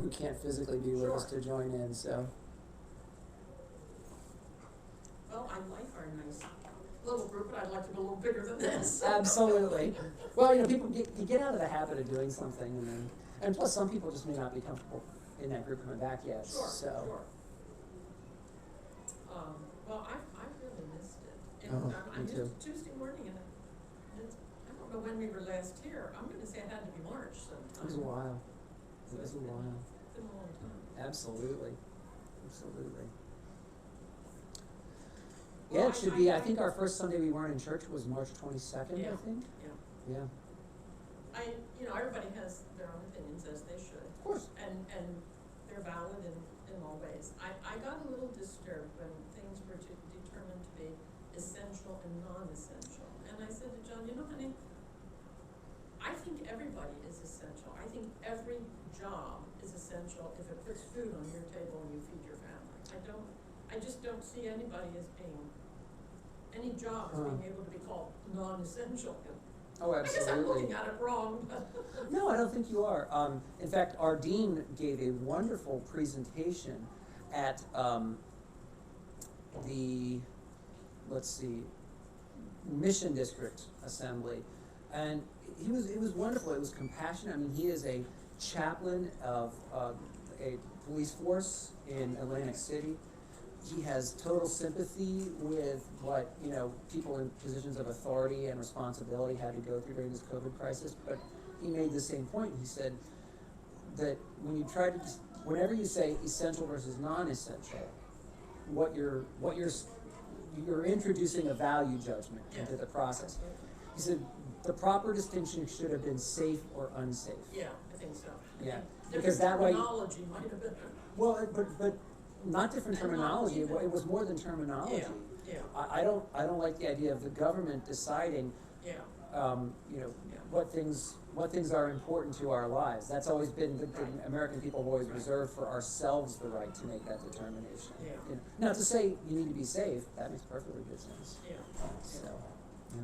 who can't physically be with us to join in, so. Well, I like our nice little group, but I'd like to be a little bigger than this. Absolutely. Well, you know, people get out of the habit of doing something, and plus some people just may not be comfortable in that group coming back yet, Sure, so. sure. Well, I really missed it. And Oh, I me missed too. Tuesday morning, and I don't know when we were last here. I'm gonna say it had to be March sometime. It was a while. It was a while. It's been a long time. Absolutely. Absolutely. Yeah, it should be, I think our first Sunday we weren't in church was March 22nd, I Yeah. think. Yeah. Yeah. Everybody has their own opinions, as they should. Of course. And they're valid in all ways. I got a little disturbed when things were determined to be essential and non-essential. And I said to John, honey, I think everybody is essential. I think every job is essential if it puts food on your table and you feed your family. I just don't see anybody as being, any job as being able to be called non-essential. Oh, I guess I'm absolutely. looking at it wrong. No, I don't think you are. In fact, our dean gave a wonderful presentation at the, Mission District Assembly, and it was wonderful. It was compassionate. I mean, he is a chaplain of a police force in Atlantic City. He has total sympathy with what, people in positions of authority and responsibility had to go through during this COVID crisis, but he made the same point. He said that whenever you say essential versus non-essential, you're introducing a value judgment into the process. He said the proper distinction should have been safe or unsafe. Yeah, I think so. Yeah, Because that way. terminology might have been. Well, but not different terminology. It was more than terminology. Yeah. I don't like the idea of the government deciding, Yeah. what things are important to our lives. That's always been the American people have always reserved for ourselves the right to make that determination. Yeah. Now, to say you need to be safe, that makes perfectly good sense. Yeah. So, yeah.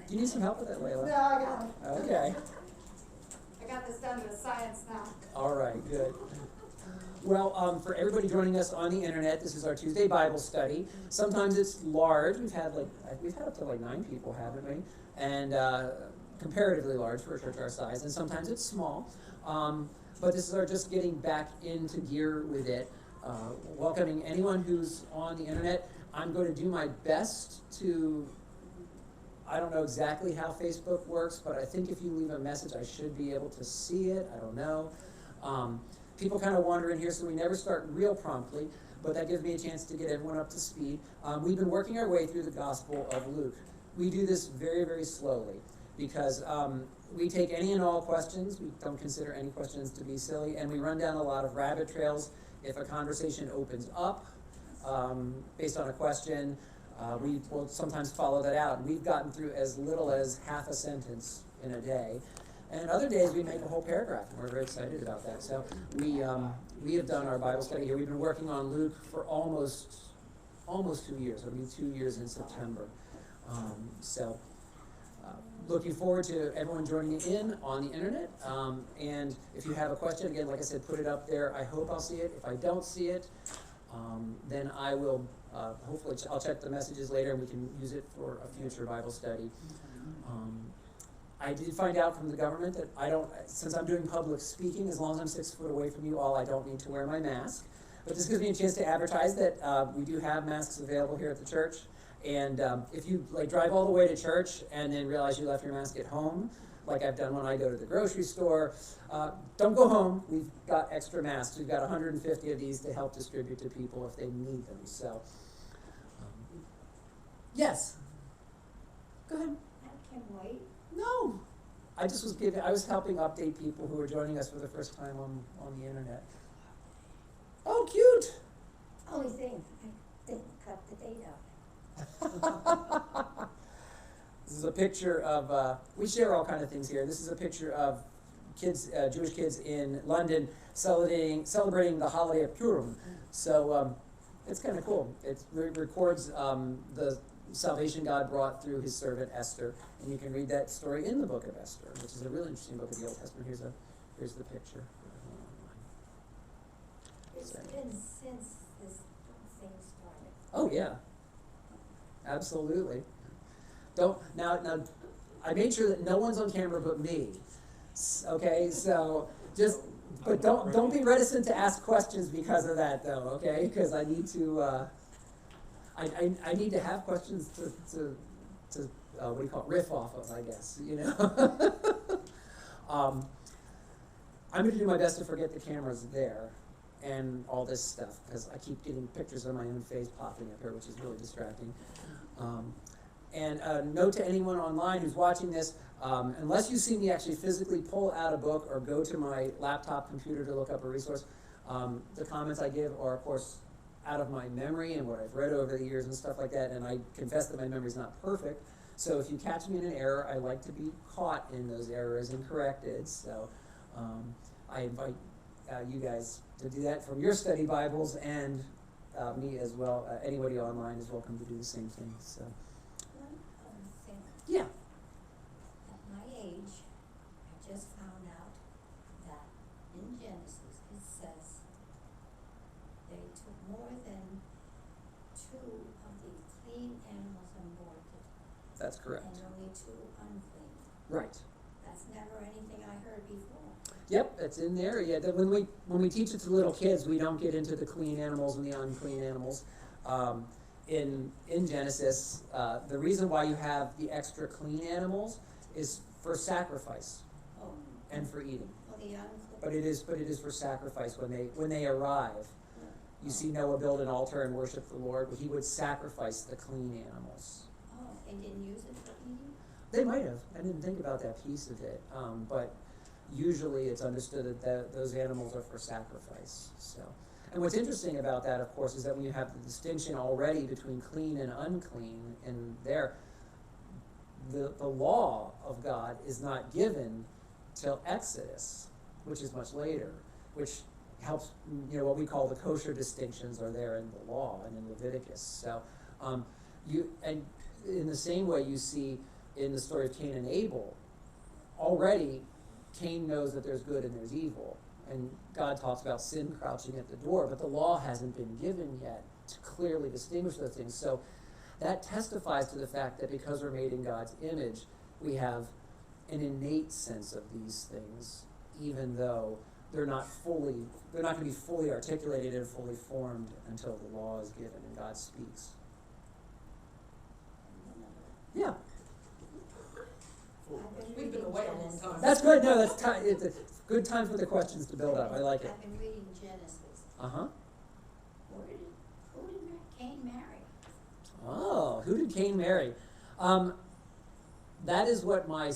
Do you need some help with that, Layla? No, I got it. Okay. I got this down to a science now. All right, good. Well, for everybody joining us on the internet, this is our Tuesday Bible study. Sometimes it's large. We've had up to 9 people, haven't we? And comparatively large for a church our size. And sometimes it's small. But this is our just getting back into gear with it. Welcoming anyone who's on the internet. I'm going to do my best to. I don't know exactly how Facebook works, but I think if you leave a message, I should be able to see it. I don't know. People kind of wander in here, so we never start real promptly, but that gives me a chance to get everyone up to speed. We've been working our way through the Gospel of Luke. We do this very, very slowly because we take any and all questions. We don't consider any questions to be silly, and we run down a lot of rabbit trails. If a conversation opens up based on a question, we will sometimes follow that out. We've gotten through as little as half a sentence in a day. And other days we make a whole paragraph, and we're very excited about that. So we have done our Bible study here. We've been working on Luke for almost 2 years. It'll be 2 years in September. Looking forward to everyone joining in on the internet. And if you have a question, again, like I said, put it up there. I hope I'll see it. If I don't see it, then I will, hopefully, I'll check the messages later and we can use it for a future Bible study. I did find out from the government that since I'm doing public speaking, as long as I'm 6 foot away from you all, I don't need to wear my mask. But this gives me a chance to advertise that we do have masks available here at the church. And if you drive all the way to church and then realize you left your mask at home, like I've done when I go to the grocery store, don't go home. We've got extra masks. We've got 150 of these to help distribute to people if they need them. So, yes. Go ahead. I can't wait. No. I was helping update people who are joining us for the first time on the internet. Oh, cute. Only thing, I didn't cut the date out. This is a picture of, we share all kind of things here. This is a picture of kids, Jewish kids in London celebrating the holiday of Purim. So it's kind of cool. It records salvation God brought through his servant Esther. And you can read that story in the book of Esther, which is a really interesting book of the Old Testament. Here's the picture. It's been since this thing started. Oh yeah, absolutely. Now, I made sure that no one's on camera but me. Okay, so but don't be reticent to ask questions because of that, though. Okay, because I need to. I need to have questions to what do you call it, riff off of, I guess, you know. I'm going to do my best to forget the camera's there and all this stuff, because I keep getting pictures of my own face popping up here, which is really distracting. And note to anyone online who's watching this, unless you see me actually physically pull out a book or go to my laptop computer to look up a resource, the comments I give are, of course, out of my memory and what I've read over the years and stuff like that, and I confess that my memory's not perfect. So if you catch me in an error, I like to be caught in those errors and corrected. So I invite you guys to do that from your study Bibles, and me as well. Anybody online is welcome to do the same thing. So One other thing, yeah, at my age, I just found out that in Genesis it says they took more than 2 of the clean animals and boarded, that's correct. and only 2 unclean. Right. That's never anything I heard before. Yep, it's in there. Yeah, when we teach it to little kids, we don't get into the clean animals and the unclean animals. In Genesis, the reason why you have the extra clean animals is for sacrifice Oh, and for eating. well, the unclean. But it is for sacrifice when they arrive. You see Noah build an altar and worship the Lord. He would sacrifice the clean animals. Oh, they didn't use it for eating? They might have. I didn't think about that piece of it. But usually it's understood that those animals are for sacrifice. So, and what's interesting about that, of course, is that when you have the distinction already between clean and unclean, and there, the law of God is not given till Exodus, which is much later, which helps, what we call the kosher distinctions are there in the law and in Leviticus. So, and in the same way you see in the story of Cain and Abel, already Cain knows that there's good and there's evil, and God talks about sin crouching at the door, but the law hasn't been given yet to clearly distinguish those things. So that testifies to the fact that because we're made in God's image, we have an innate sense of these things, even though they're not going to be fully articulated and fully formed until the law is given and God speaks. Yeah. We've been away a long time. That's good. No, it's a good time for the questions to build up. I like it. I've been reading Genesis. Uh-huh. Who did Cain marry? Oh, who did Cain marry? That is what my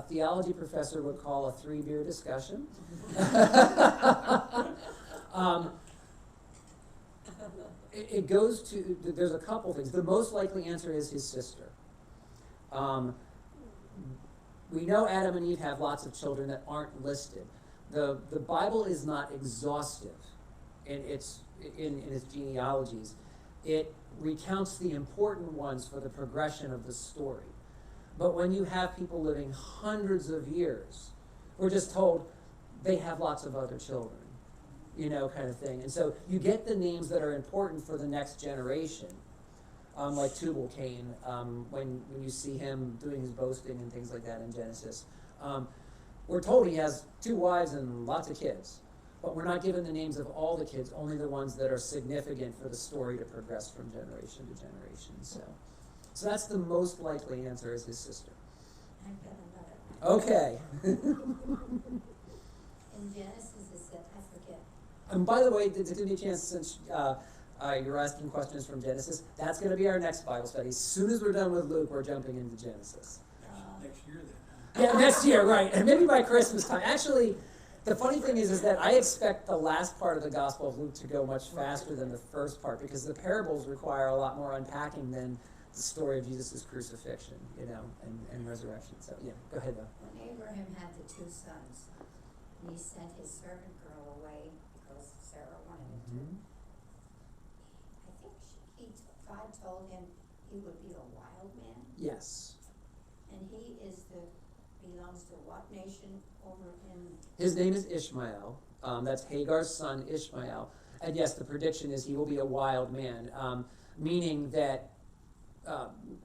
theology professor would call a 3-beer discussion. It goes to, there's a couple things. The most likely answer is his sister. We know Adam and Eve have lots of children that aren't listed. The Bible is not exhaustive in its genealogies. It recounts the important ones for the progression of the story. But when you have people living hundreds of years, we're just told they have lots of other children, kind of thing. And so you get the names that are important for the next generation, like Tubal-Cain, when you see him doing his boasting and things like that in Genesis. We're told he has 2 wives and lots of kids, but we're not given the names of all the kids, only the ones that are significant for the story to progress from generation to generation. So that's the most likely answer, is his sister. I've got another. Okay. In Genesis it said, I forget. And by the way, to give me a chance, since you're asking questions from Genesis, that's going to be our next Bible study. As soon as we're done with Luke, we're jumping into Genesis. Next year then. Yeah, next year, right. And maybe by Christmas time. Actually, the funny thing is that I expect the last part of the Gospel of Luke to go much faster than the first part, because the parables require a lot more unpacking than the story of Jesus' crucifixion, and resurrection. So, yeah, go ahead, though. When Abraham had the 2 sons, and he sent his servant girl away because Sarah wanted him to. I think God told him he would be a wild man? Yes. And he belongs to what nation over in? His name is Ishmael. That's Hagar's son, Ishmael. And yes, the prediction is he will be a wild man, meaning that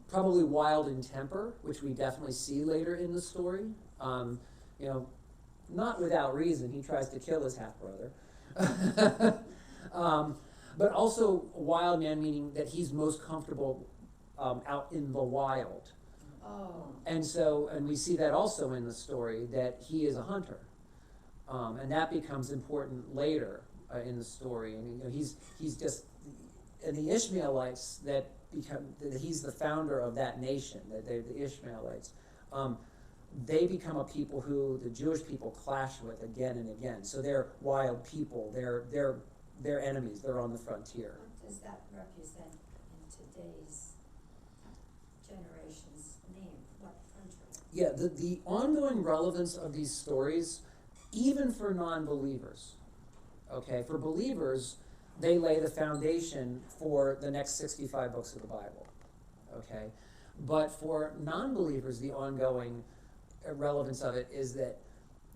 probably wild in temper, which we definitely see later in the story. You know, not without reason, he tries to kill his half-brother. But also a wild man, meaning that he's most comfortable out in the wild. Oh. And we see that also in the story, that he is a hunter. And that becomes important later in the story. And you know, he's just, and the Ishmaelites that he's the founder of that nation, the Ishmaelites, they become a people who the Jewish people clash with again and again. So they're wild people, they're enemies, they're on the frontier. What does that represent in today's generation's name? What country? Yeah, the ongoing relevance of these stories, even for non-believers, okay? For believers, they lay the foundation for the next 65 books of the Bible, okay? But for non-believers, the ongoing relevance of it is that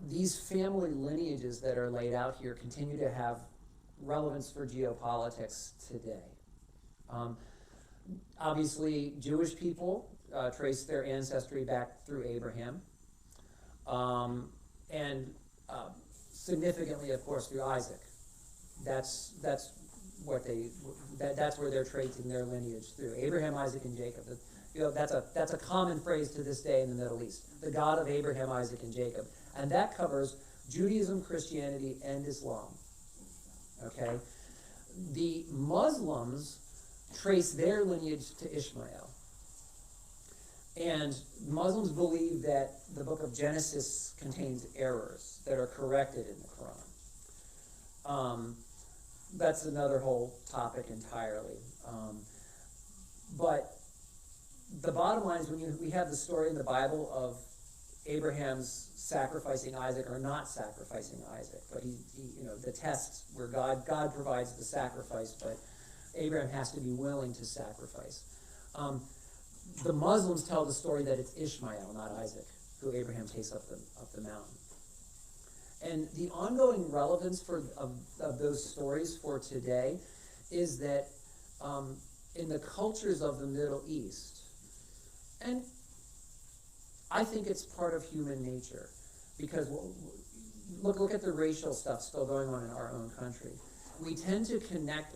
these family lineages that are laid out here continue to have relevance for geopolitics today. Obviously, Jewish people trace their ancestry back through Abraham, and significantly, of course, through Isaac. That's where they're tracing their lineage through Abraham, Isaac, and Jacob. You know, that's a common phrase to this day in the Middle East. The God of Abraham, Isaac, and Jacob, and that covers Judaism, Christianity, and Islam. Okay, the Muslims trace their lineage to Ishmael, and Muslims believe that the book of Genesis contains errors that are corrected in the Quran. That's another whole topic entirely. But the bottom line is when we have the story in the Bible of Abraham's sacrificing Isaac or not sacrificing Isaac, but he you know, the tests where God provides the sacrifice, but Abraham has to be willing to sacrifice. The Muslims tell the story that it's Ishmael, not Isaac, who Abraham takes up the mountain. And the ongoing relevance of those stories for today is that in the cultures of the Middle East, and I think it's part of human nature, because look at the racial stuff still going on in our own country. We tend to connect,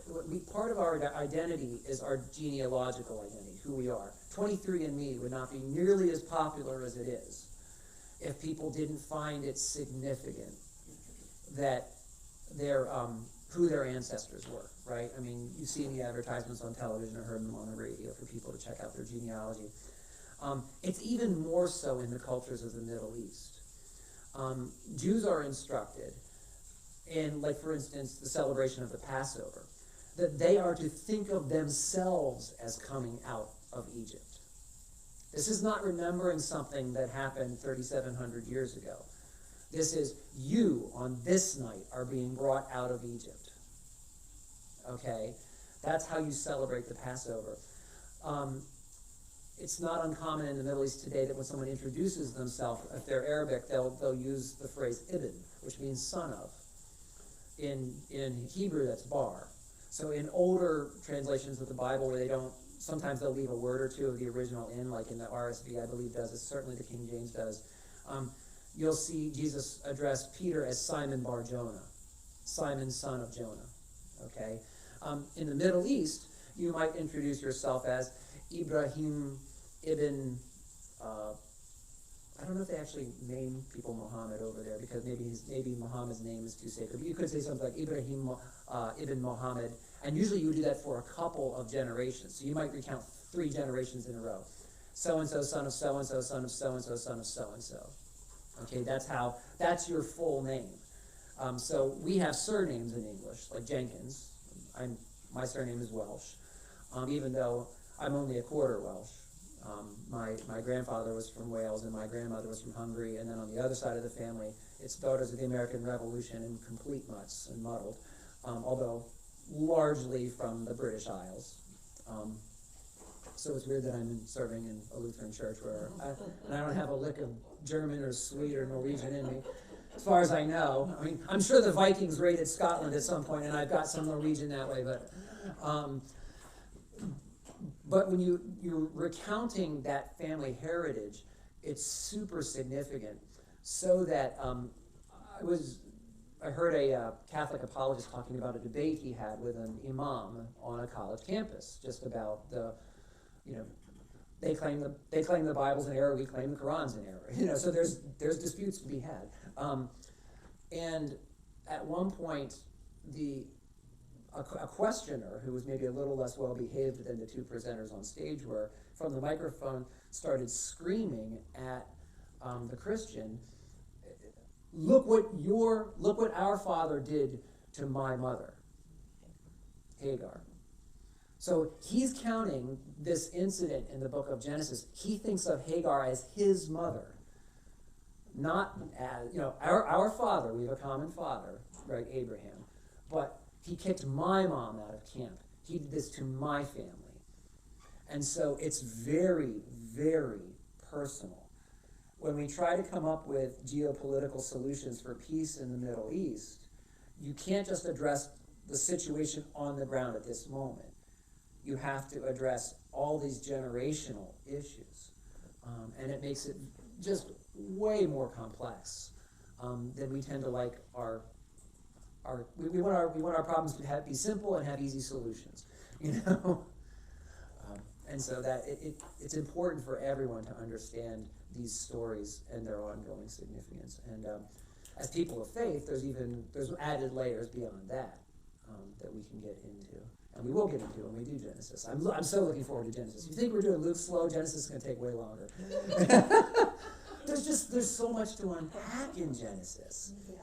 part of our identity is our genealogical identity, who we are. 23andMe would not be nearly as popular as it is if people didn't find it significant that who their ancestors were, right? I mean, you've seen the advertisements on television or heard them on the radio for people to check out their genealogy. It's even more so in the cultures of the Middle East. Jews are instructed in, like, for instance, the celebration of the Passover, that they are to think of themselves as coming out of Egypt. This is not remembering something that happened 3,700 years ago. This is, you on this night are being brought out of Egypt. Okay? That's how you celebrate the Passover. It's not uncommon in the Middle East today that when someone introduces themselves, if they're Arabic, they'll use the phrase ibn, which means son of. In Hebrew, that's bar. So in older translations of the Bible where they don't, sometimes they'll leave a word or two of the original in, like in the RSV, I believe does it, certainly the King James does. You'll see Jesus address Peter as Simon Bar Jonah, Simon son of Jonah, okay? In the Middle East, you might introduce yourself as Ibrahim ibn, I don't know if they actually name people Muhammad over there, because maybe Muhammad's name is too sacred, but you could say something like Ibrahim ibn Muhammad, and usually you would do that for a couple of generations, so you might recount 3 generations in a row. So-and-so, son of so-and-so, son of so-and-so, son of so-and-so. Okay, that's your full name. So we have surnames in English, like Jenkins. My surname is Welsh, even though I'm only a quarter Welsh. My grandfather was from Wales and my grandmother was from Hungary, and then on the other side of the family, it's daughters of the American Revolution and complete mutts and muddled, although largely from the British Isles. So it's weird that I'm serving in a Lutheran church and I don't have a lick of German or Swede or Norwegian in me, as far as I know. I mean, I'm sure the Vikings raided Scotland at some point, and I've got some Norwegian that way, but when you're recounting that family heritage, it's super significant. So that I heard a Catholic apologist talking about a debate he had with an imam on a college campus, just about they claim the Bible's in error, we claim the Quran's in error. So there's disputes to be had. And at one point, a questioner who was maybe a little less well behaved than the two presenters on stage were, from the microphone started screaming at the Christian, look what our father did to my mother, Hagar. So he's counting this incident in the book of Genesis. He thinks of Hagar as his mother, not as, our father. We have a common father, right, Abraham. But he kicked my mom out of camp. He did this to my family. And so it's very, very personal. When we try to come up with geopolitical solutions for peace in the Middle East, you can't just address the situation on the ground at this moment. You have to address all these generational issues. And it makes it just way more complex than we tend to like we want our problems to be simple and have easy solutions, and so that it's important for everyone to understand these stories and their ongoing significance. And as people of faith, there's added layers beyond that that we can get into, and we will get into when we do Genesis. I'm so looking forward to Genesis. If you think we're doing Luke slow, Genesis is going to take way longer. There's so much to unpack in Genesis. Yeah.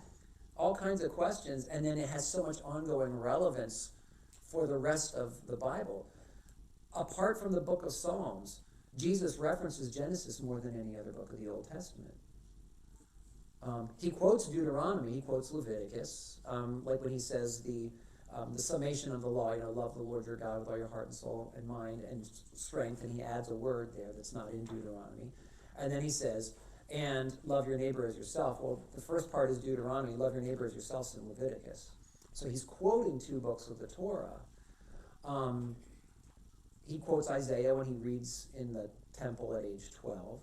All kinds of questions, and then it has so much ongoing relevance for the rest of the Bible. Apart from the book of Psalms, Jesus references Genesis more than any other book of the Old Testament. He quotes Deuteronomy, he quotes Leviticus, like when he says the summation of the law, love the Lord your God with all your heart and soul and mind and strength, and he adds a word there that's not in Deuteronomy. And then he says, and love your neighbor as yourself. Well, the first part is Deuteronomy, love your neighbor as yourself in Leviticus. So he's quoting two books of the Torah. He quotes Isaiah when he reads in the temple at age 12.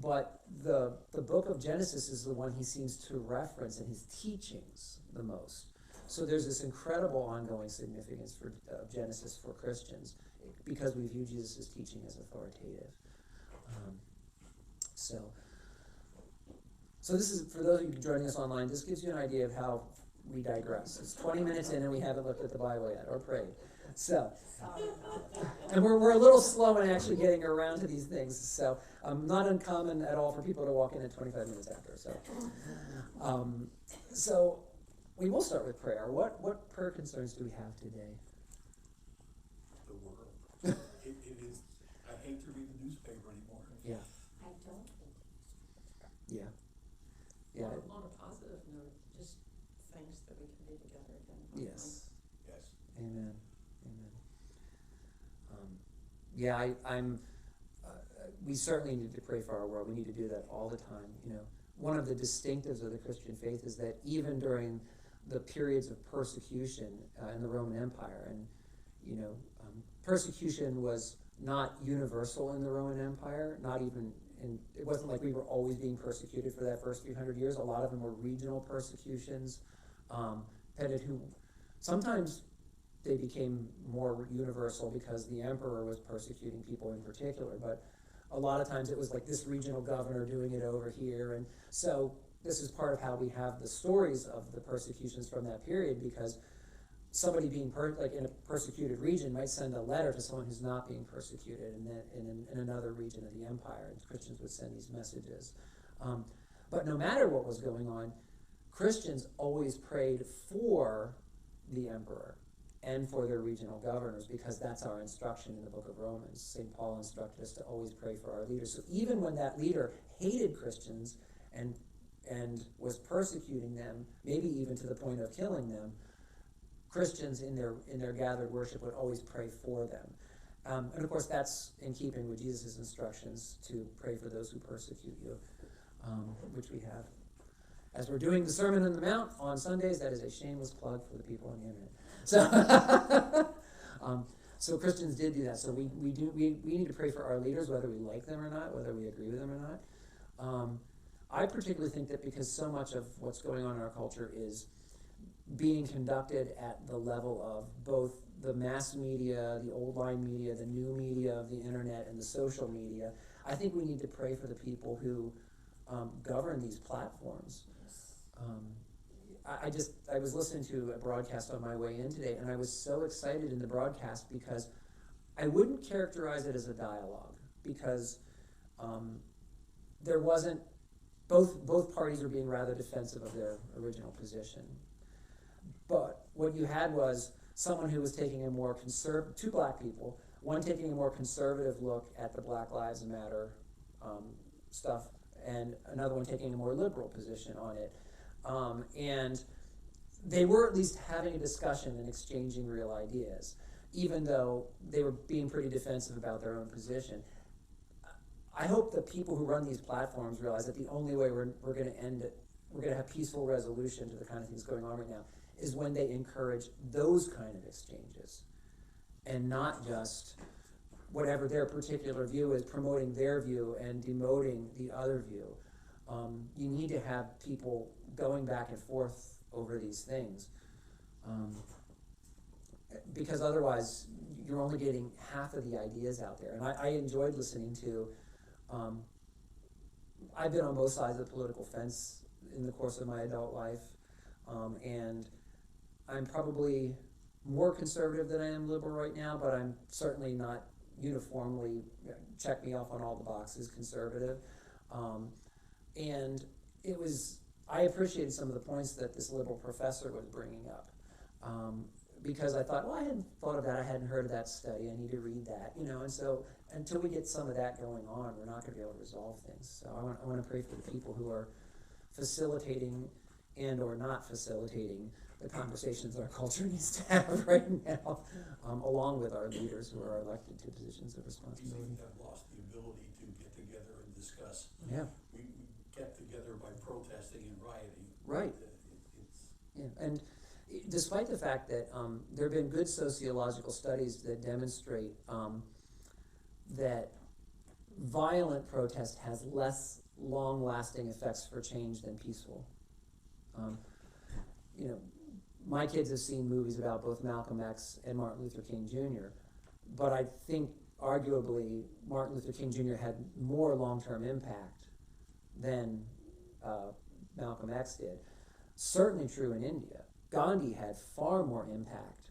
But the book of Genesis is the one he seems to reference in his teachings the most. So there's this incredible ongoing significance for Genesis for Christians because we view Jesus' teaching as authoritative. So this is, for those of you joining us online, this gives you an idea of how we digress. It's 20 minutes in and we haven't looked at the Bible yet or prayed. So, and we're a little slow in actually getting around to these things. So, not uncommon at all for people to walk in at 25 minutes after. So we will start with prayer. What prayer concerns do we have today? The world. It is. I hate to read the newspaper anymore. Yeah. I don't. Yeah. Yeah. On a positive note, just thanks that we can be together again. Yes. Yes. Amen. Amen. I'm. We certainly need to pray for our world. We need to do that all the time. One of the distinctives of the Christian faith is that even during the periods of persecution in the Roman Empire, and persecution was not universal in the Roman Empire. Not even it wasn't like we were always being persecuted for that first few hundred years. A lot of them were regional persecutions, who sometimes they became more universal because the emperor was persecuting people in particular, but a lot of times it was like this regional governor doing it over here. And so this is part of how we have the stories of the persecutions from that period, because somebody being in a persecuted region might send a letter to someone who's not being persecuted in another region of the empire, and Christians would send these messages. But no matter what was going on, Christians always prayed for the emperor and for their regional governors, because that's our instruction in the book of Romans. St. Paul instructed us to always pray for our leaders. So even when that leader hated Christians and was persecuting them, maybe even to the point of killing them, Christians in their gathered worship would always pray for them. And of course, that's in keeping with Jesus' instructions to pray for those who persecute you, which we have. As we're doing the Sermon on the Mount on Sundays, that is a shameless plug for the people on the internet. So, so Christians did do that. So we need to pray for our leaders, whether we like them or not, whether we agree with them or not. I particularly think that because so much of what's going on in our culture is being conducted at the level of both the mass media, the old line media, the new media of the internet, and the social media, I think we need to pray for the people who govern these platforms. I was listening to a broadcast on my way in today, and I was so excited in the broadcast because I wouldn't characterize it as a dialogue, because there wasn't, both parties were being rather defensive of their original position. But what you had was someone who was taking a more two black people, one taking a more conservative look at the Black Lives Matter stuff, and another one taking a more liberal position on it. And they were at least having a discussion and exchanging real ideas, even though they were being pretty defensive about their own position. I hope the people who run these platforms realize that the only way we're going to end it, we're going to have peaceful resolution to the kind of things going on right now, is when they encourage those kind of exchanges, and not just whatever their particular view is, promoting their view and demoting the other view. You need to have people going back and forth over these things, because otherwise you're only getting half of the ideas out there. And I enjoyed listening to, I've been on both sides of the political fence in the course of my adult life, and I'm probably more conservative than I am liberal right now, but I'm certainly not uniformly, check me off on all the boxes, conservative. And I appreciated some of the points that this liberal professor was bringing up, because I thought, well, I hadn't thought of that, I hadn't heard of that study, I need to read that, and so until we get some of that going on, we're not going to be able to resolve things. So I want to pray for the people who are facilitating and or not facilitating the conversations our culture needs to have right now, along with our leaders who are elected to positions of We responsibility. seem to have lost the ability to get together and discuss. Yeah, We get together by protesting and rioting. right. It's Yeah, and despite the fact that there have been good sociological studies that demonstrate that violent protest has less long-lasting effects for change than peaceful. My kids have seen movies about both Malcolm X and Martin Luther King Jr., but I think arguably Martin Luther King Jr. had more long-term impact than Malcolm X did. Certainly true in India. Gandhi had far more impact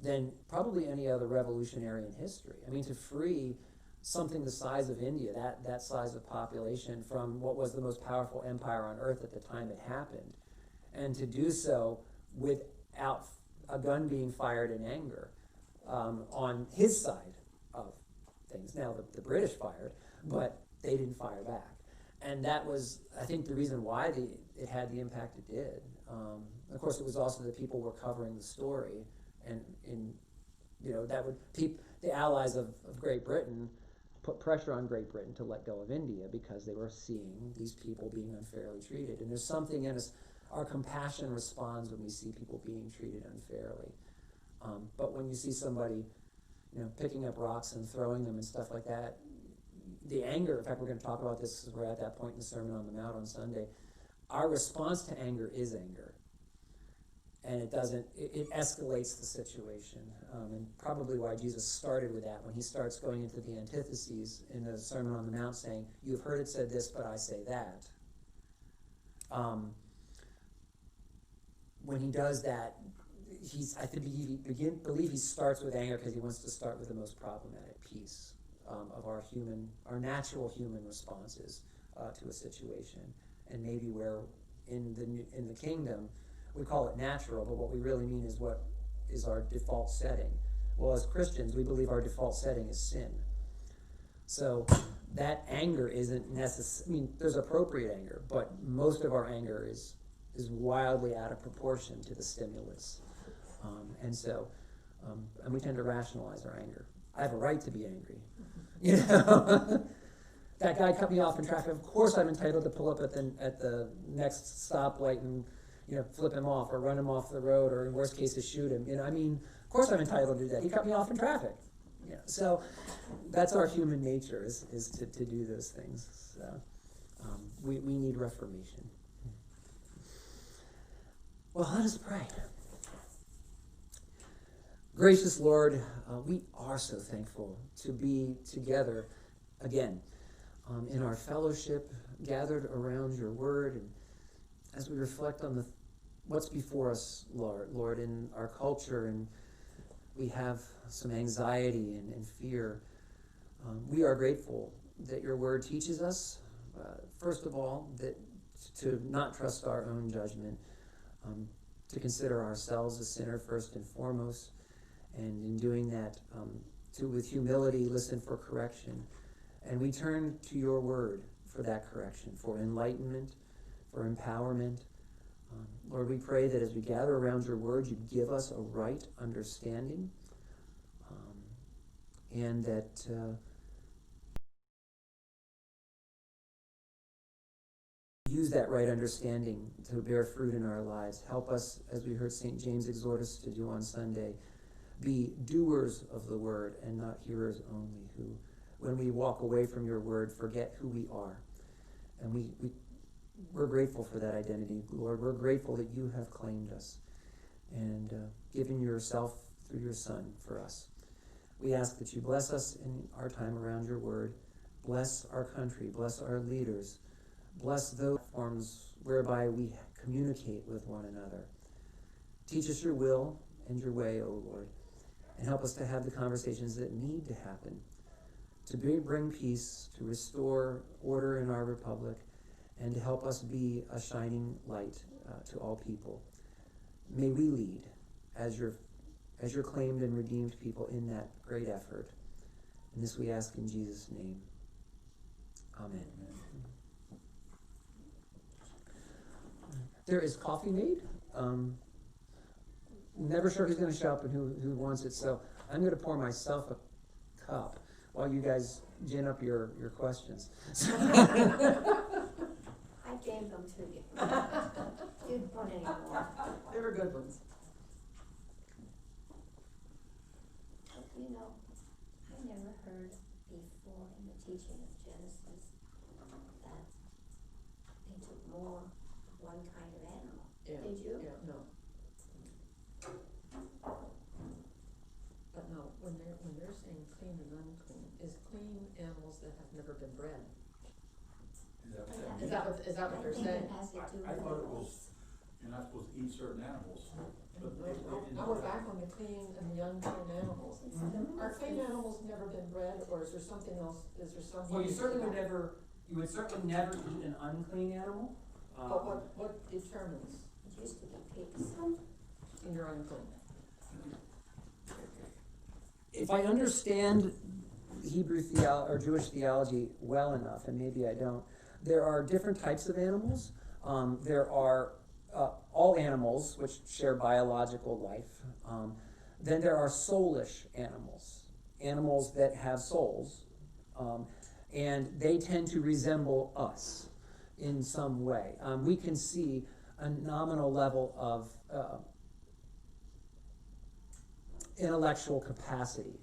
than probably any other revolutionary in history. I mean, to free something the size of India, that size of population, from what was the most powerful empire on earth at the time it happened, and to do so without a gun being fired in anger on his side of things. Now, the British fired, but they didn't fire back. And that was, I think, the reason why it had the impact it did. Of course, it was also that people were covering the story, and the allies of Great Britain put pressure on Great Britain to let go of India because they were seeing these people being unfairly treated. And there's something in us, our compassion responds when we see people being treated unfairly. But when you see somebody, picking up rocks and throwing them and stuff like that, the anger, in fact, we're going to talk about this because we're at that point in the Sermon on the Mount on Sunday. Our response to anger is anger. And it escalates the situation. And probably why Jesus started with that when he starts going into the antitheses in the Sermon on the Mount, saying, "You've heard it said this, but I say that." When he does that, I believe he starts with anger because he wants to start with the most problematic piece of our natural human responses to a situation. And maybe where in the kingdom, we call it natural, but what we really mean is what is our default setting. Well, as Christians, we believe our default setting is sin. So that anger isn't necessary. I mean, there's appropriate anger, but most of our anger is wildly out of proportion to the stimulus. And we tend to rationalize our anger. I have a right to be angry. You know, that guy cut me off in traffic. Of course, I'm entitled to pull up at the next stoplight and flip him off or run him off the road, or in worst cases shoot him. I mean, of course I'm entitled to do that. He cut me off in traffic. So that's our human nature is to do those things. So we need reformation. Well, let us pray. Gracious Lord, we are so thankful to be together again in our fellowship, gathered around your word, and as we reflect on what's before us, Lord, in our culture, and we have some anxiety and fear. We are grateful that your word teaches us, first of all, that to not trust our own judgment, to consider ourselves a sinner first and foremost, and in doing that, to with humility listen for correction. And we turn to your word for that correction, for enlightenment, for empowerment. Lord, we pray that as we gather around your word, you give us a right understanding, and that use that right understanding to bear fruit in our lives. Help us, as we heard St. James exhort us to do on Sunday, be doers of the word and not hearers only, who, when we walk away from your word, forget who we are. And we're grateful for that identity, Lord. We're grateful that you have claimed us and given yourself through your Son for us. We ask that you bless us in our time around your word. Bless our country. Bless our leaders. Bless those forms whereby we communicate with one another. Teach us your will and your way, O Lord, and help us to have the conversations that need to happen, to bring peace, to restore order in our republic, and to help us be a shining light to all people. May we lead as your claimed and redeemed people in that great effort. And this we ask in Jesus' name. Amen. There is coffee made. Never sure who's going to show up and who wants it, so I'm going to pour myself a cup while you guys gin up your questions. I gave them to you. You didn't want any more. They were good ones. But I never heard before in the teaching of Genesis that they took more of one kind of animal. Yeah. Did you? Yeah, no. But no, when they're saying clean and unclean, is clean animals that have never been bred? Is that what they're saying? I think it has to do with I thought it the was, you're not supposed to eat certain animals. But Now we're back on the clean and the unclean animals. Are clean animals never been bred, or is there something else, is there something? Well, you would certainly never eat an unclean animal. But what determines It used to be pigs. when you're unclean? If I understand Hebrew theology or Jewish theology well enough, and maybe I don't, there are different types of animals. There are all animals which share biological life. Then there are soulish animals that have souls, and they tend to resemble us in some way. We can see a nominal level of intellectual capacity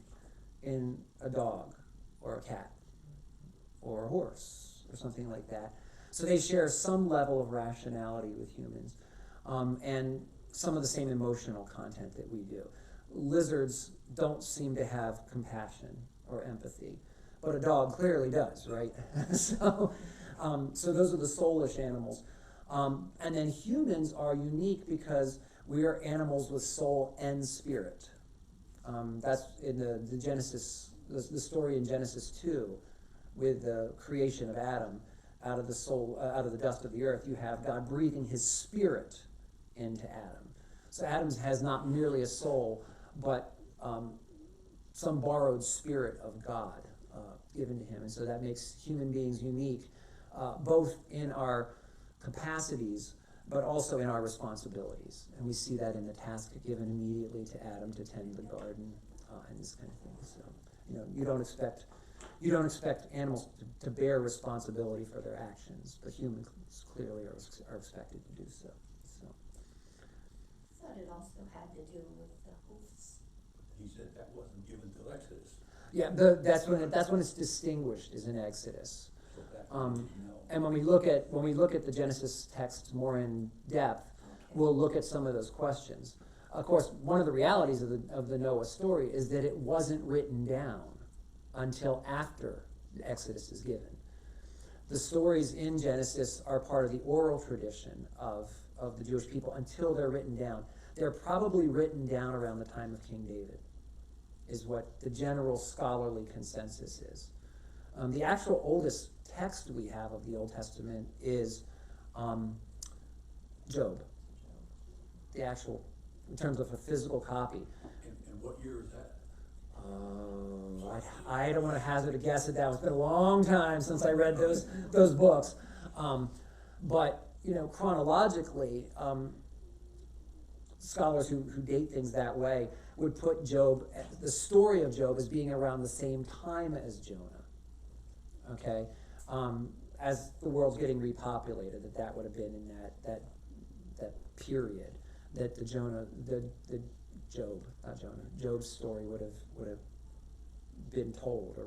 in a dog or a cat or a horse or something like that. So they share some level of rationality with humans, and some of the same emotional content that we do. Lizards don't seem to have compassion or empathy, but a dog clearly does, right? So those are the soulish animals. And then humans are unique because we are animals with soul and spirit. That's in the Genesis, the story in Genesis 2, with the creation of Adam. Out of the soul, out of the dust of the earth, you have God breathing his spirit into Adam. So Adam has not merely a soul, but some borrowed spirit of God given to him. And so that makes human beings unique, both in our capacities, but also in our responsibilities. And we see that in the task given immediately to Adam to tend the garden and this kind of thing. So You don't expect animals to bear responsibility for their actions, but humans clearly are expected to do so. Thought it also had to do with the hoofs. He said that wasn't given till Exodus, Yeah, that's when it's distinguished, is in Exodus. so that, And when we look at the Genesis text more in depth, Okay. we'll look at some of those questions. Of course, one of the realities of the Noah story is that it wasn't written down until after Exodus is given. The stories in Genesis are part of the oral tradition of the Jewish people until they're written down. They're probably written down around the time of King David, is what the general scholarly consensus is. The actual oldest text we have of the Old Testament is Job. The actual, in terms of a physical copy. and what year is that? I don't want to hazard a guess at that. It's been a long time since I read those books. But chronologically, scholars who date things that way would put Job, the story of Job, as being around the same time as Jonah. Okay, as the world's getting repopulated, that would have been in that period that Job's story would have been told,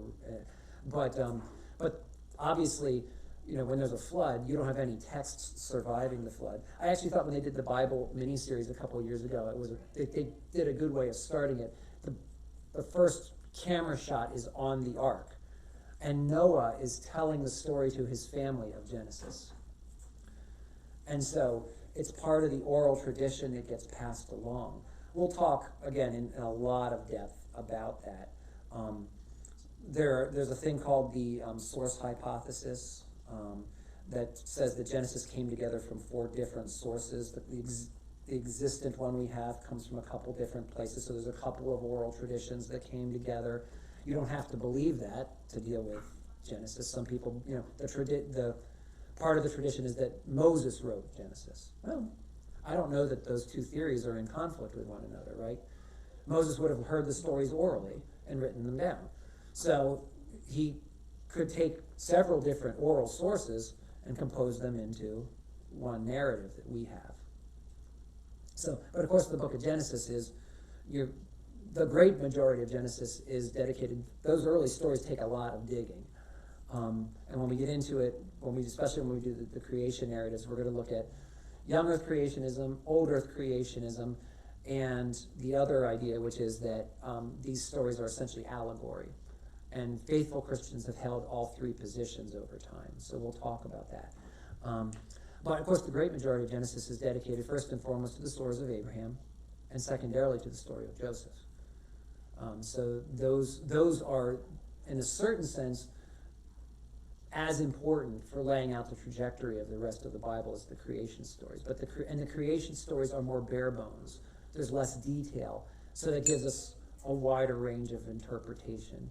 but obviously, when there's a flood, you don't have any texts surviving the flood. I actually thought when they did the Bible miniseries a couple of years ago, they did a good way of starting it. The first camera shot is on the ark, and Noah is telling the story to his family of Genesis, and so it's part of the oral tradition that gets passed along. We'll talk again in a lot of depth about that. There's a thing called the source hypothesis that says that Genesis came together from 4 different sources. That the existent one we have comes from a couple different places, so there's a couple of oral traditions that came together. You don't have to believe that to deal with Genesis. Some people, the part of the tradition is that Moses wrote Genesis. Well, I don't know that those two theories are in conflict with one another, right? Moses would have heard the stories orally and written them down. So he could take several different oral sources and compose them into one narrative that we have. So, but of course the book of Genesis is, the great majority of Genesis is dedicated, those early stories take a lot of digging. And when we get into it, especially when we do the creation narratives, we're going to look at young earth creationism, old earth creationism, and the other idea, which is that these stories are essentially allegory. And faithful Christians have held all 3 positions over time, so we'll talk about that. But of course, the great majority of Genesis is dedicated first and foremost to the stories of Abraham, and secondarily to the story of Joseph. So those are, in a certain sense, as important for laying out the trajectory of the rest of the Bible as the creation stories. But the creation stories are more bare bones. There's less detail, so that gives us a wider range of interpretation,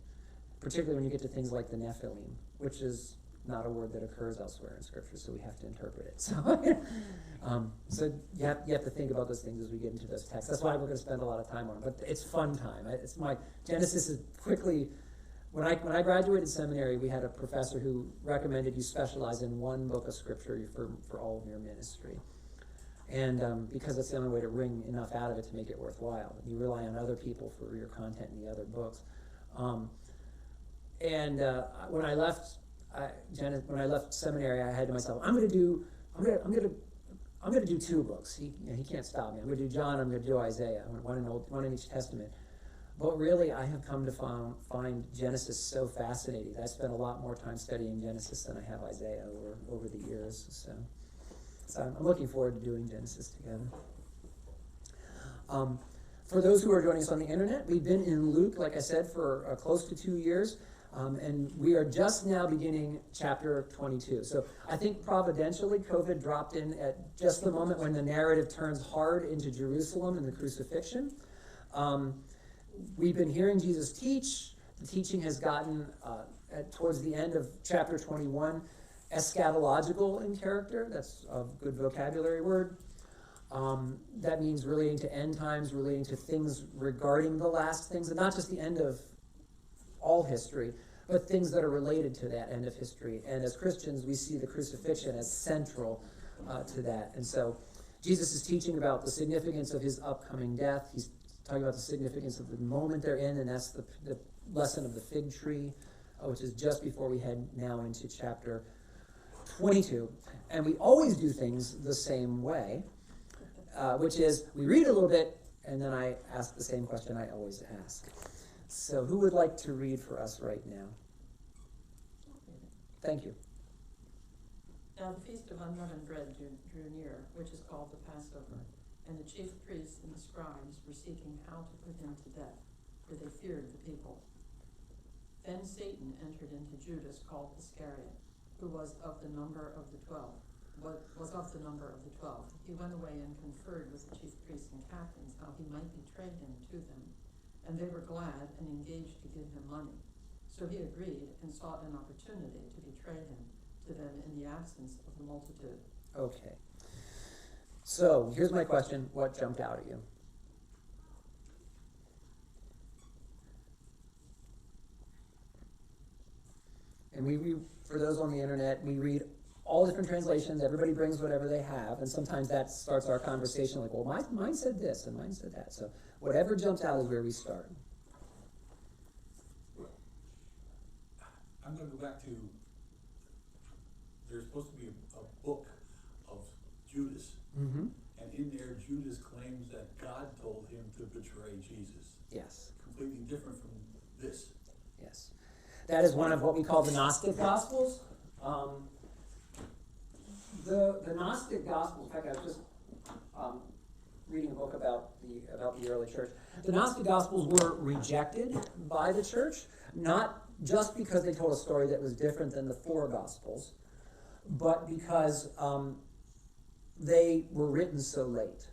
particularly when you get to things like the Nephilim, which is not a word that occurs elsewhere in Scripture, so we have to interpret it. So you have to think about those things as we get into those texts. That's why we're going to spend a lot of time on it. But it's fun time. Genesis is quickly. When I graduated seminary, we had a professor who recommended you specialize in one book of Scripture for all of your ministry. And because that's the only way to wring enough out of it to make it worthwhile. You rely on other people for your content in the other books. When I left seminary, I had to myself, I'm going to do 2 books. He can't stop me. I'm going to do John. I'm going to do Isaiah. One in each Testament. But really, I have come to find Genesis so fascinating that I spent a lot more time studying Genesis than I have Isaiah over the years. So I'm looking forward to doing Genesis together. For those who are joining us on the internet, we've been in Luke, like I said, for close to 2 years. And we are just now beginning chapter 22. So I think providentially, COVID dropped in at just the moment when the narrative turns hard into Jerusalem and the crucifixion. We've been hearing Jesus teach. The teaching has gotten, towards the end of chapter 21, eschatological in character. That's a good vocabulary word. That means relating to end times, relating to things regarding the last things, and not just the end of all history, but things that are related to that end of history. And as Christians, we see the crucifixion as central to that. And so Jesus is teaching about the significance of his upcoming death. He's talking about the significance of the moment they're in, and that's the lesson of the fig tree, which is just before we head now into chapter 22. And we always do things the same way, which is we read a little bit, and then I ask the same question I always ask. So who would like to read for us right now? Thank you. Now the feast of unleavened bread drew near, which is called the Passover, and the chief priests and the scribes were seeking how to put him to death, for they feared the people. Then Satan entered into Judas, called Iscariot, who was of the number of the 12. He went away and conferred with the chief priests and captains how he might betray him to them, and they were glad and engaged to give him money. So he agreed and sought an opportunity to betray him to them in the absence of the multitude. Okay. So here's my question. What jumped out at you? And we read, for those on the internet, we read all different translations. Everybody brings whatever they have, and sometimes that starts our conversation like, well, mine said this and mine said that. So whatever jumps out is where we start. I'm gonna go back to, there's supposed to be a book of Judas, Mm-hmm. and in there Judas claims that God told him to betray Jesus. Yes. Completely different from this. Yes. That is one of what we call the Gnostic Gospels. The Gnostic Gospels, in fact, I was just reading a book about the early church. The Gnostic Gospels were rejected by the church, not just because they told a story that was different than the four Gospels, but because they were written so late.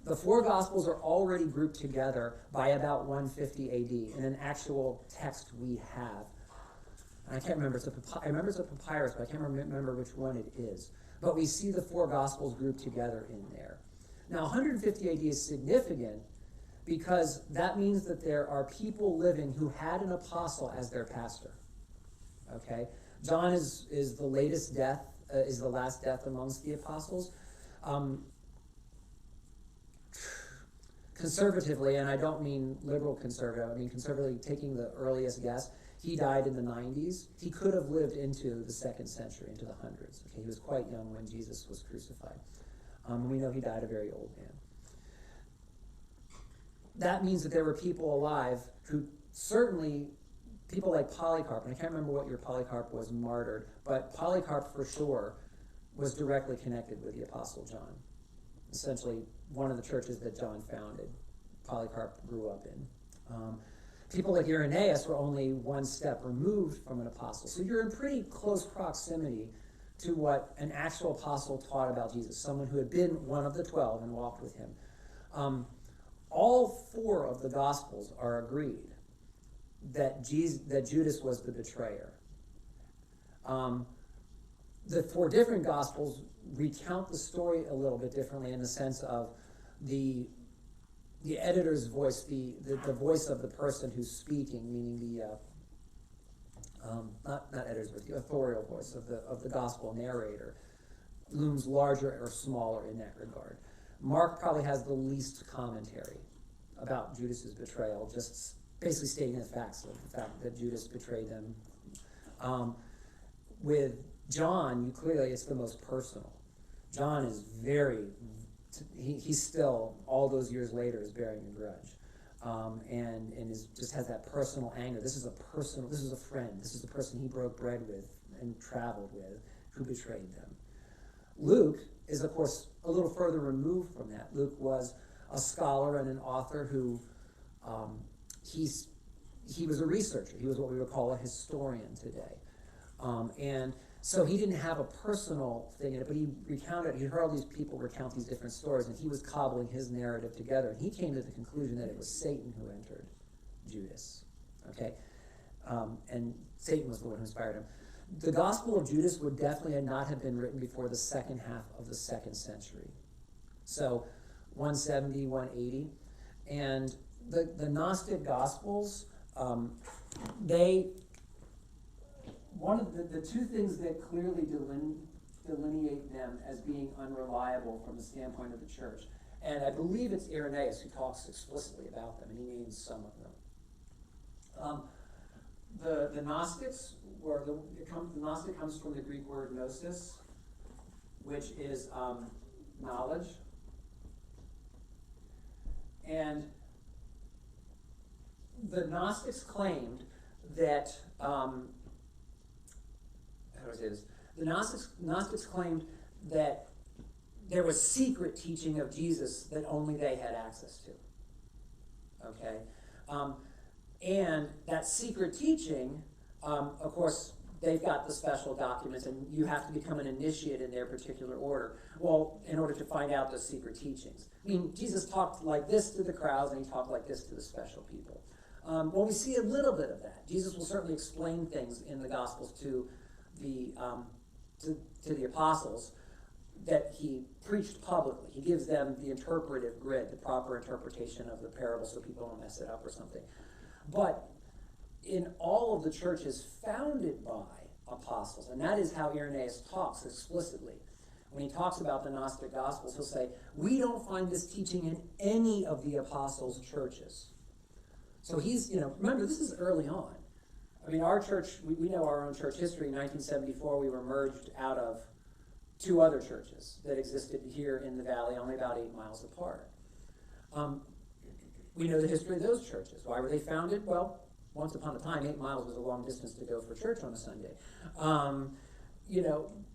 The four Gospels are already grouped together by about 150 AD in an actual text we have. And I can't remember, I remember it's a papyrus, but I can't remember which one it is. But we see the four Gospels grouped together in there. Now, 150 AD is significant because that means that there are people living who had an apostle as their pastor. Okay? John is the latest death, is the last death amongst the apostles. Conservatively, and I don't mean liberal conservative, I mean conservatively taking the earliest guess, he died in the 90s. He could have lived into the 2nd century, into the hundreds. Okay, he was quite young when Jesus was crucified. We know he died a very old man. That means that there were people alive who certainly, people like Polycarp, and I can't remember what year Polycarp was martyred, but Polycarp for sure was directly connected with the Apostle John. Essentially, one of the churches that John founded, Polycarp grew up in. People like Irenaeus were only one step removed from an apostle. So you're in pretty close proximity to what an actual apostle taught about Jesus, someone who had been one of the 12 and walked with him. All four of the Gospels are agreed that Judas was the betrayer. The four different Gospels recount the story a little bit differently in the sense of the editor's voice, the voice of the person who's speaking, meaning the not editor's voice, the authorial voice of the gospel narrator, looms larger or smaller in that regard. Mark probably has the least commentary about Judas's betrayal, just basically stating the facts of the fact that Judas betrayed them. With John, clearly it's the most personal. John is he's still, all those years later, is bearing a grudge. And just has that personal anger. This is a friend. This is the person he broke bread with and traveled with who betrayed them. Luke is, of course, a little further removed from that. Luke was a scholar and an author who, he was a researcher. He was what we would call a historian today. And so he didn't have a personal thing in it, but he heard all these people recount these different stories, and he was cobbling his narrative together, and he came to the conclusion that it was Satan who entered Judas, okay? And Satan was the one who inspired him. The Gospel of Judas would definitely not have been written before the second half of the 2nd century. So 170, 180. And the Gnostic Gospels, They, one of the two things that clearly delineate them as being unreliable from the standpoint of the church, and I believe it's Irenaeus who talks explicitly about them, and he names some of them. The Gnostics the Gnostic comes from the Greek word gnosis, which is knowledge. And the Gnostics claimed that, how do I say this? The Gnostics claimed that there was secret teaching of Jesus that only they had access to. Okay? And that secret teaching, of course, they've got the special documents, and you have to become an initiate in their particular order. Well, in order to find out those secret teachings. I mean, Jesus talked like this to the crowds, and he talked like this to the special people. Well, we see a little bit of that. Jesus will certainly explain things in the Gospels to the apostles that he preached publicly. He gives them the interpretive grid, the proper interpretation of the parable, so people don't mess it up or something. But in all of the churches founded by apostles, and that is how Irenaeus talks explicitly. When he talks about the Gnostic Gospels, he'll say, we don't find this teaching in any of the apostles' churches. So he's, remember, this is early on. I mean, our church, we know our own church history. In 1974, we were merged out of two other churches that existed here in the valley, only about 8 miles apart. We know the history of those churches. Why were they founded? Well, once upon a time, 8 miles was a long distance to go for church on a Sunday.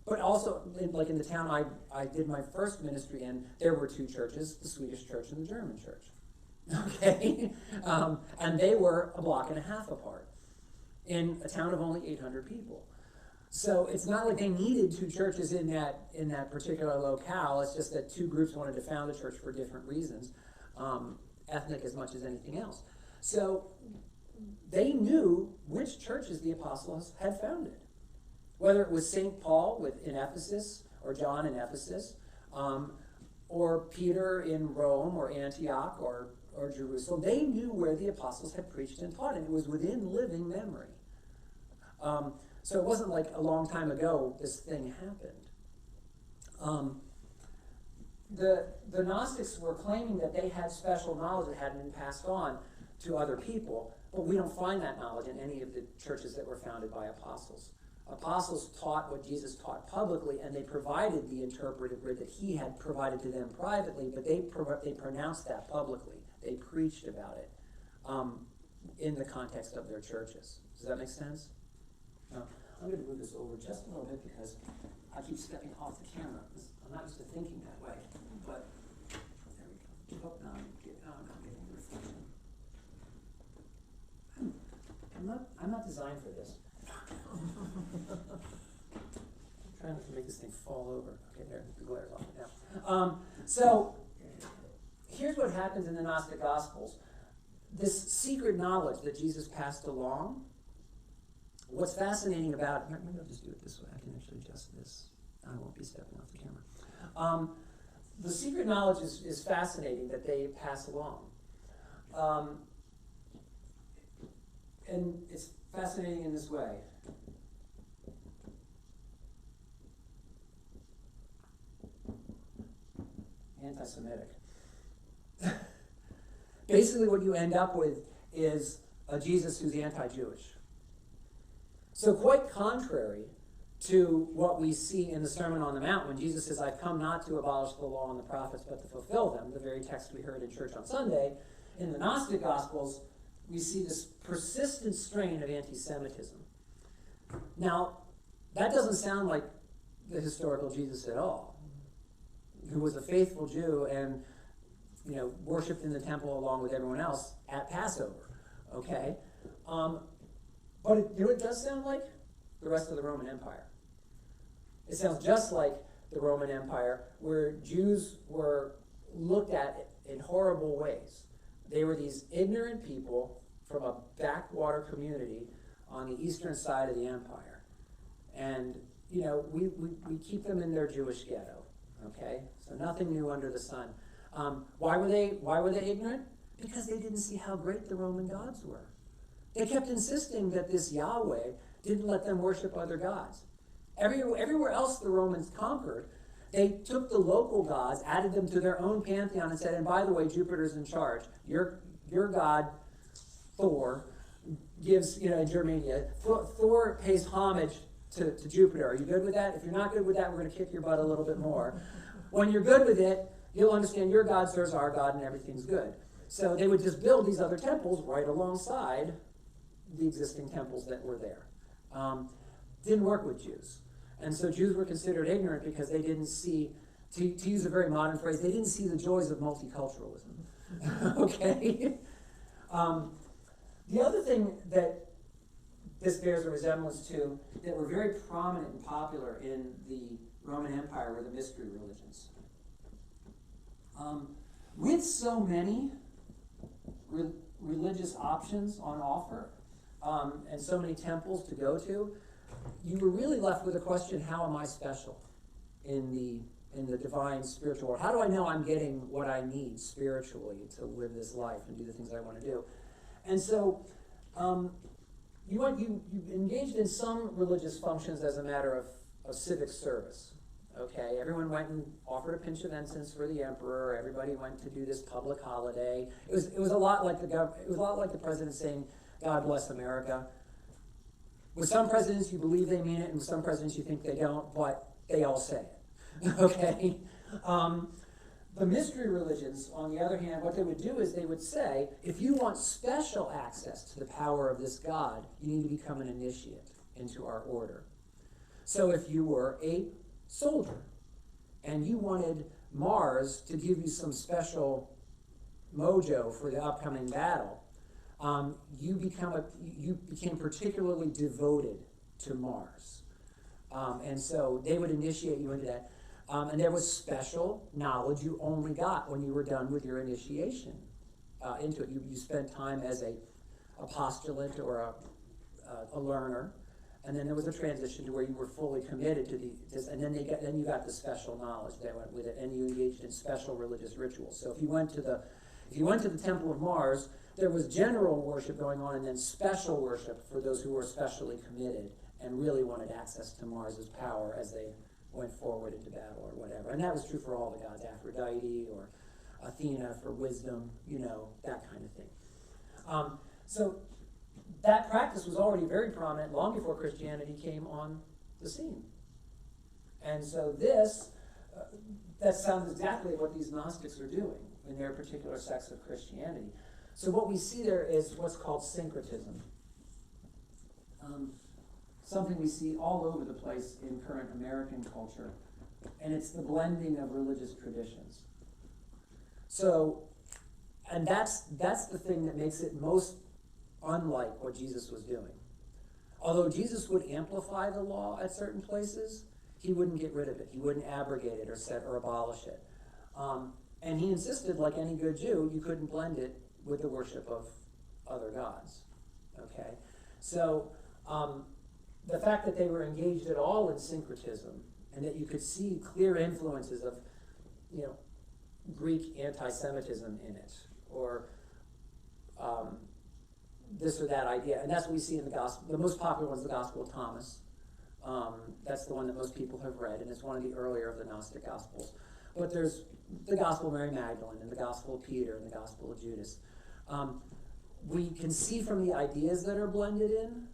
But also, in the town I did my first ministry in, there were two churches, the Swedish church and the German church. Okay? And they were a block and a half apart in a town of only 800 people. So it's not like they needed two churches in that particular locale. It's just that two groups wanted to found a church for different reasons, ethnic as much as anything else. So they knew which churches the apostles had founded. Whether it was St. Paul in Ephesus, or John in Ephesus, or Peter in Rome, or Antioch, or Jerusalem, they knew where the apostles had preached and taught, and it was within living memory. So it wasn't like a long time ago this thing happened. The Gnostics were claiming that they had special knowledge that hadn't been passed on to other people, but we don't find that knowledge in any of the churches that were founded by apostles. Apostles taught what Jesus taught publicly, and they provided the interpretive grid that he had provided to them privately, but they pronounced that publicly. They preached about it in the context of their churches. Does that make sense? Now, I'm going to move this over just a little bit because I keep stepping off the camera. I'm not used to thinking that way, but there we go. Oh, now I'm getting the reflection. I'm not designed for this. I'm trying not to make this thing fall over. Okay, there, the glare's off now. So here's what happens in the Gnostic Gospels. This secret knowledge that Jesus passed along, what's fascinating about it, maybe I'll just do it this way. I can actually adjust this. I won't be stepping off the camera. The secret knowledge is fascinating that they pass along. And it's fascinating in this way. Anti-Semitic. Basically what you end up with is a Jesus who's anti-Jewish. So quite contrary to what we see in the Sermon on the Mount when Jesus says, I've come not to abolish the law and the prophets, but to fulfill them, the very text we heard in church on Sunday, in the Gnostic Gospels, we see this persistent strain of anti-Semitism. Now, that doesn't sound like the historical Jesus at all, who was a faithful Jew and worshipped in the temple along with everyone else at Passover. Okay? But it does sound like the rest of the Roman Empire. It sounds just like the Roman Empire, where Jews were looked at in horrible ways. They were these ignorant people from a backwater community on the eastern side of the empire. And, we keep them in their Jewish ghetto, okay? So nothing new under the sun. Why were they ignorant? Because they didn't see how great the Roman gods were. They kept insisting that this Yahweh didn't let them worship other gods. Everywhere else the Romans conquered, they took the local gods, added them to their own pantheon, and said, and by the way, Jupiter's in charge. Your god, Thor, gives, in Germania, Thor pays homage to Jupiter. Are you good with that? If you're not good with that, we're going to kick your butt a little bit more. When you're good with it, you'll understand your God serves our God and everything's good. So they would just build these other temples right alongside the existing temples that were there. Didn't work with Jews. And so Jews were considered ignorant because they didn't see, to use a very modern phrase, they didn't see the joys of multiculturalism. Okay? The other thing that this bears a resemblance to, that were very prominent and popular in the Roman Empire, were the mystery religions. With so many religious options on offer, and so many temples to go to, you were really left with a question: how am I special in the divine spiritual world? How do I know I'm getting what I need spiritually to live this life and do the things I want to do? And so you engaged in some religious functions as a matter of civic service. Okay, everyone went and offered a pinch of incense for the emperor. Everybody went to do this public holiday. It was a lot like the president saying, "God bless America." With some presidents, you believe they mean it, and with some presidents, you think they don't, but they all say it. Okay? The mystery religions, on the other hand, what they would do is they would say, if you want special access to the power of this God, you need to become an initiate into our order. So if you were a soldier and you wanted Mars to give you some special mojo for the upcoming battle, you became particularly devoted to Mars. And so they would initiate you into that. And there was special knowledge you only got when you were done with your initiation into it. You spent time as a postulant or a learner, and then there was a transition to where you were fully committed to this, and then you got the special knowledge that went with it, and you engaged in special religious rituals. So if you went to the Temple of Mars, there was general worship going on, and then special worship for those who were especially committed and really wanted access to Mars's power as they went forward into battle or whatever. And that was true for all the gods, Aphrodite or Athena for wisdom, that kind of thing. So that practice was already very prominent long before Christianity came on the scene. And so that sounds exactly what these Gnostics are doing in their particular sects of Christianity. So what we see there is what's called syncretism. Something we see all over the place in current American culture, and it's the blending of religious traditions. So, and that's the thing that makes it most unlike what Jesus was doing. Although Jesus would amplify the law at certain places, he wouldn't get rid of it. He wouldn't abrogate it or abolish it. And he insisted, like any good Jew, you couldn't blend it with the worship of other gods. Okay? So, the fact that they were engaged at all in syncretism, and that you could see clear influences of, Greek anti-Semitism in it, or this or that idea, and that's what we see in the gospel. The most popular one is the Gospel of Thomas. That's the one that most people have read, and it's one of the earlier of the Gnostic Gospels. But there's the Gospel of Mary Magdalene, and the Gospel of Peter, and the Gospel of Judas. We can see from the ideas that are blended in,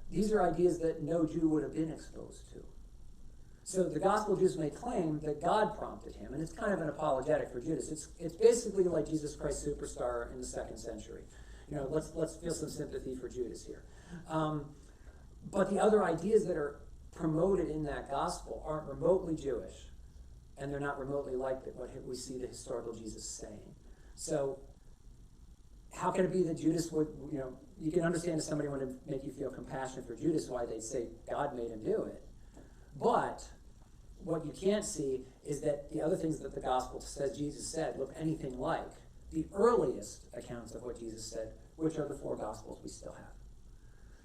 these are ideas that no Jew would have been exposed to. So the Gospel of Judas may claim that God prompted him, and it's kind of an apologetic for Judas. It's basically like Jesus Christ Superstar in the 2nd century. Let's feel some sympathy for Judas here. But the other ideas that are promoted in that gospel aren't remotely Jewish, and they're not remotely like what we see the historical Jesus saying. So how can it be that Judas would, you can understand if somebody wanted to make you feel compassion for Judas, why they'd say God made him do it. But what you can't see is that the other things that the gospel says Jesus said look anything like the earliest accounts of what Jesus said, which are the 4 gospels we still have.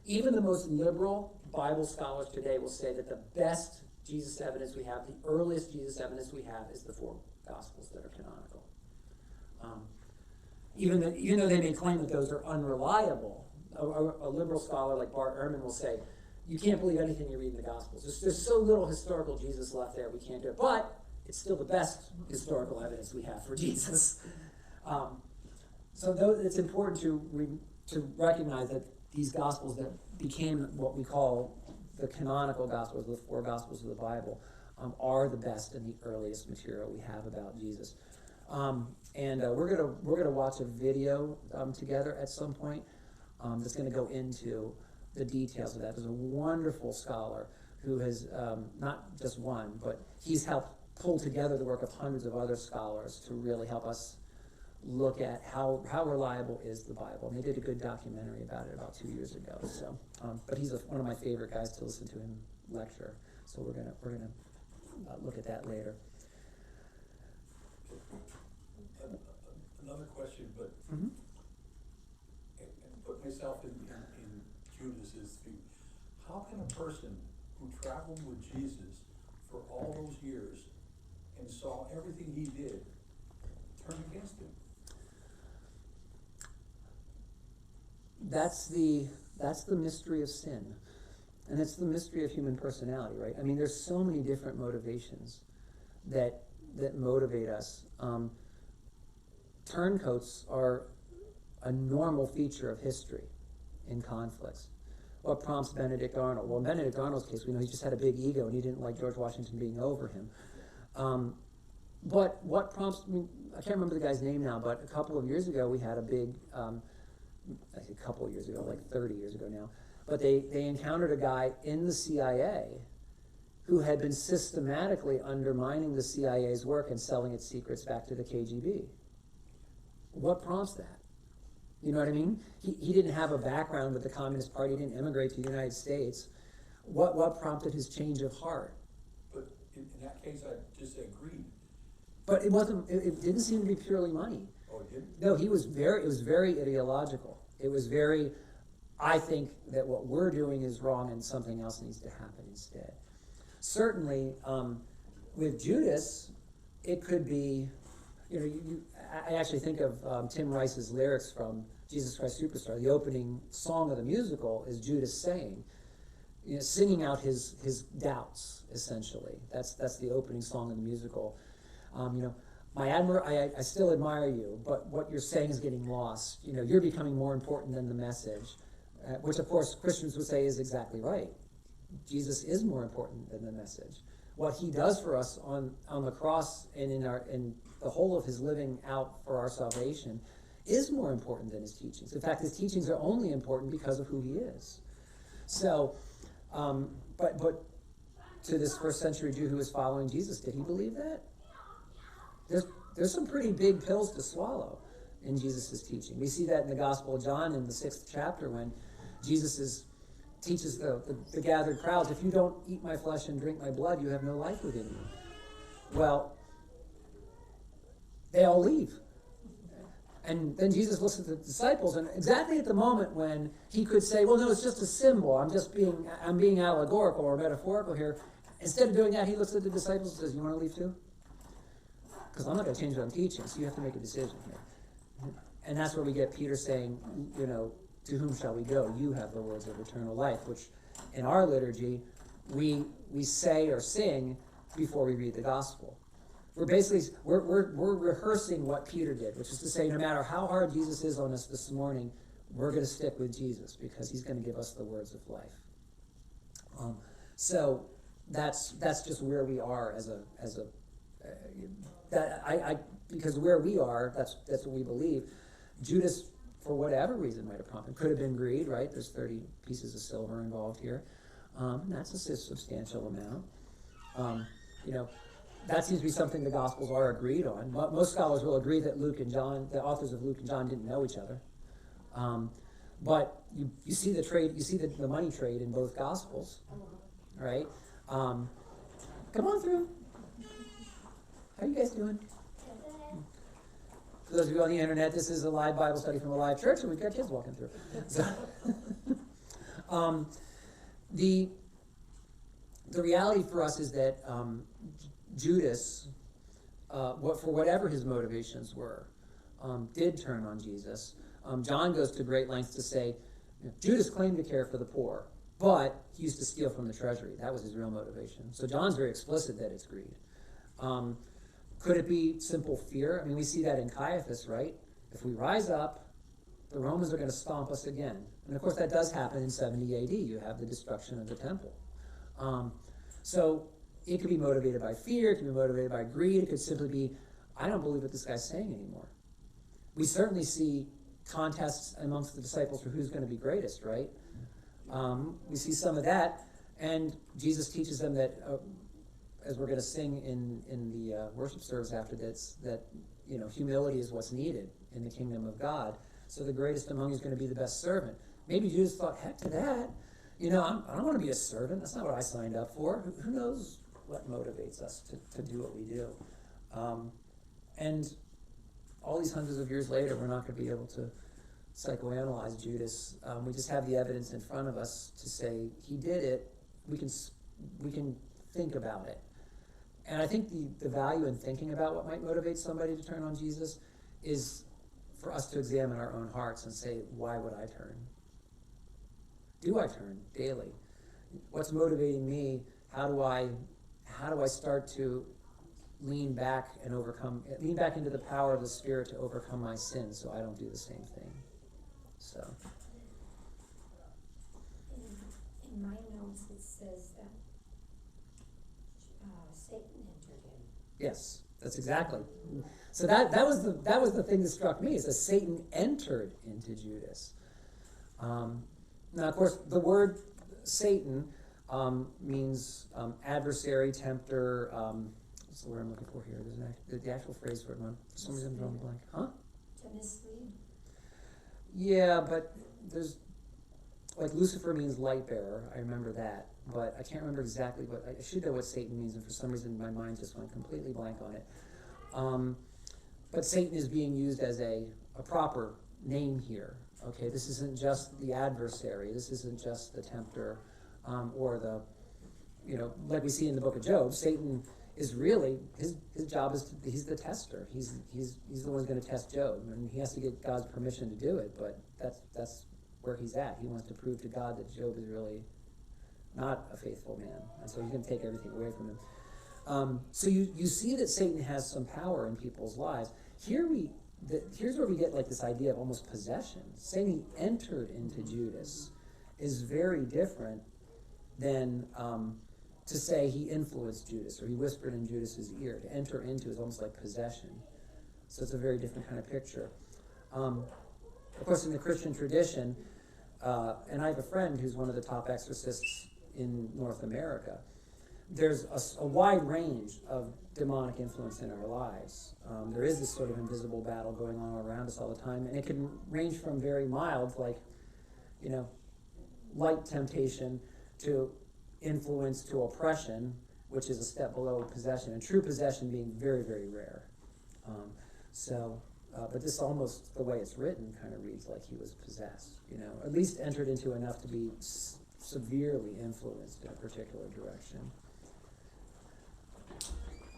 Even the most liberal Bible scholars today will say that the best Jesus evidence we have, the earliest Jesus evidence we have, is the 4 gospels that are canonical. Even though they may claim that those are unreliable, a liberal scholar like Bart Ehrman will say, you can't believe anything you read in the Gospels. There's so little historical Jesus left there, we can't do it. But it's still the best historical evidence we have for Jesus. So it's important to recognize that these Gospels that became what we call the canonical Gospels, the 4 Gospels of the Bible, are the best and the earliest material we have about Jesus. We're gonna watch a video together at some point that's gonna go into the details of that. There's a wonderful scholar who has not just one, but he's helped pull together the work of hundreds of other scholars to really help us look at how reliable is the Bible. And they did a good documentary about it about 2 years ago. So, but he's one of my favorite guys to listen to him lecture. So we're gonna look at that later. Another question, but Mm-hmm. and put myself in Judas's feet. How can a person who traveled with Jesus for all those years and saw everything he did turn against him? That's the mystery of sin. And it's the mystery of human personality, right? I mean, there's so many different motivations that motivate us. Turncoats are a normal feature of history in conflicts. What prompts Benedict Arnold? Well, in Benedict Arnold's case, we know he just had a big ego and he didn't like George Washington being over him. But what prompts, I can't remember the guy's name now, but a couple of years ago we had a big, I say a couple of years ago, like 30 years ago now, but they encountered a guy in the CIA who had been systematically undermining the CIA's work and selling its secrets back to the KGB. What prompts that? You know what I mean? He didn't have a background with the Communist Party, he didn't immigrate to the United States. What prompted his change of heart? But in that case, I just say greed. But it didn't seem to be purely money. Oh, it didn't? No, it was very ideological. It was very, I think that what we're doing is wrong and something else needs to happen instead. Certainly, with Judas, it could be, I actually think of Tim Rice's lyrics from Jesus Christ Superstar. The opening song of the musical is Judas saying, singing out his doubts, essentially. That's the opening song of the musical. I still admire you, but what you're saying is getting lost. You're becoming more important than the message, which of course Christians would say is exactly right. Jesus is more important than the message. What he does for us on the cross and in the whole of his living out for our salvation is more important than his teachings. In fact, his teachings are only important because of who he is. So, but to this first century Jew who was following Jesus, did he believe that? There's some pretty big pills to swallow in Jesus' teaching. We see that in the Gospel of John in the 6th chapter when Jesus teaches the gathered crowds, if you don't eat my flesh and drink my blood, you have no life within you. Well, they all leave. And then Jesus looks at the disciples, and exactly at the moment when he could say, well, no, it's just a symbol, I'm being allegorical or metaphorical here, instead of doing that, he looks at the disciples and says, you want to leave too? Because I'm not going to change what I'm teaching, so you have to make a decision here. And that's where we get Peter saying, to whom shall we go? You have the words of eternal life, which in our liturgy, we say or sing before we read the gospel. We're rehearsing what Peter did, which is to say, no matter how hard Jesus is on us this morning, we're going to stick with Jesus because he's going to give us the words of life. So that's just where we are because where we are, that's what we believe. Judas, for whatever reason, might have prompted. Could have been greed, right? There's 30 pieces of silver involved here. That's a substantial amount. That seems to be something the Gospels are agreed on. Most scholars will agree that Luke and John, the authors of Luke and John, didn't know each other. But you see the trade, you see the money trade in both Gospels, right? Come on through. How you guys doing? For those of you on the internet, this is a live Bible study from a live church, and we've got kids walking through. So, the reality for us is that Judas, for whatever his motivations were, did turn on Jesus. John goes to great lengths to say Judas claimed to care for the poor, but he used to steal from the treasury. That was his real motivation. So John's very explicit that it's greed. Could it be simple fear? I mean, we see that in Caiaphas, right? If we rise up, the Romans are going to stomp us again. And of course, that does happen in 70 AD. You have the destruction of the temple. So it could be motivated by fear. It could be motivated by greed. It could simply be, I don't believe what this guy's saying anymore. We certainly see contests amongst the disciples for who's going to be greatest, right? We see some of that. And Jesus teaches them that, as we're going to sing in the worship service after this, that humility is what's needed in the kingdom of God. So the greatest among you is going to be the best servant. Maybe Judas thought, heck to that. I don't want to be a servant. That's not what I signed up for. Who knows what motivates us to do what we do? And all these hundreds of years later, we're not going to be able to psychoanalyze Judas. We just have the evidence in front of us to say he did it. We can think about it. And I think the value in thinking about what might motivate somebody to turn on Jesus is for us to examine our own hearts and say, why would I turn? Do I turn daily? What's motivating me? How do I start to lean back into the power of the Spirit to overcome my sins so I don't do the same thing? So. In my notes, it says that Satan entered in. Yes, that's exactly. So that was the thing that struck me, is that Satan entered into Judas. Now, of course, the word Satan means adversary, tempter. What's the word I'm looking for here? There's the actual phrase for it. For some reason, I'm drawing a blank. Huh? To mislead. Yeah, but there's, like, Lucifer means light bearer. I remember that, but I can't remember exactly what. I should know what Satan means, and for some reason, my mind just went completely blank on it. But Satan is being used as a proper name here. Okay, this isn't just the adversary. This isn't just the tempter, or the, like we see in the book of Job. Satan is really his job is he's the tester. He's the one who's going to test Job, and he has to get God's permission to do it. But that's where he's at. He wants to prove to God that Job is really not a faithful man, and so he's going to take everything away from him. So you see that Satan has some power in people's lives. Here's where we get like this idea of almost possession. Saying he entered into Judas is very different than to say he influenced Judas or he whispered in Judas's ear. To enter into is almost like possession. So it's a very different kind of picture. Of course, in the Christian tradition, and I have a friend who's one of the top exorcists in North America, there's a wide range of demonic influence in our lives. There is this sort of invisible battle going on around us all the time, and it can range from very mild, like, light temptation, to influence to oppression, which is a step below possession, and true possession being very, very rare. But this almost, the way it's written, kind of reads like he was possessed, at least entered into enough to be severely influenced in a particular direction.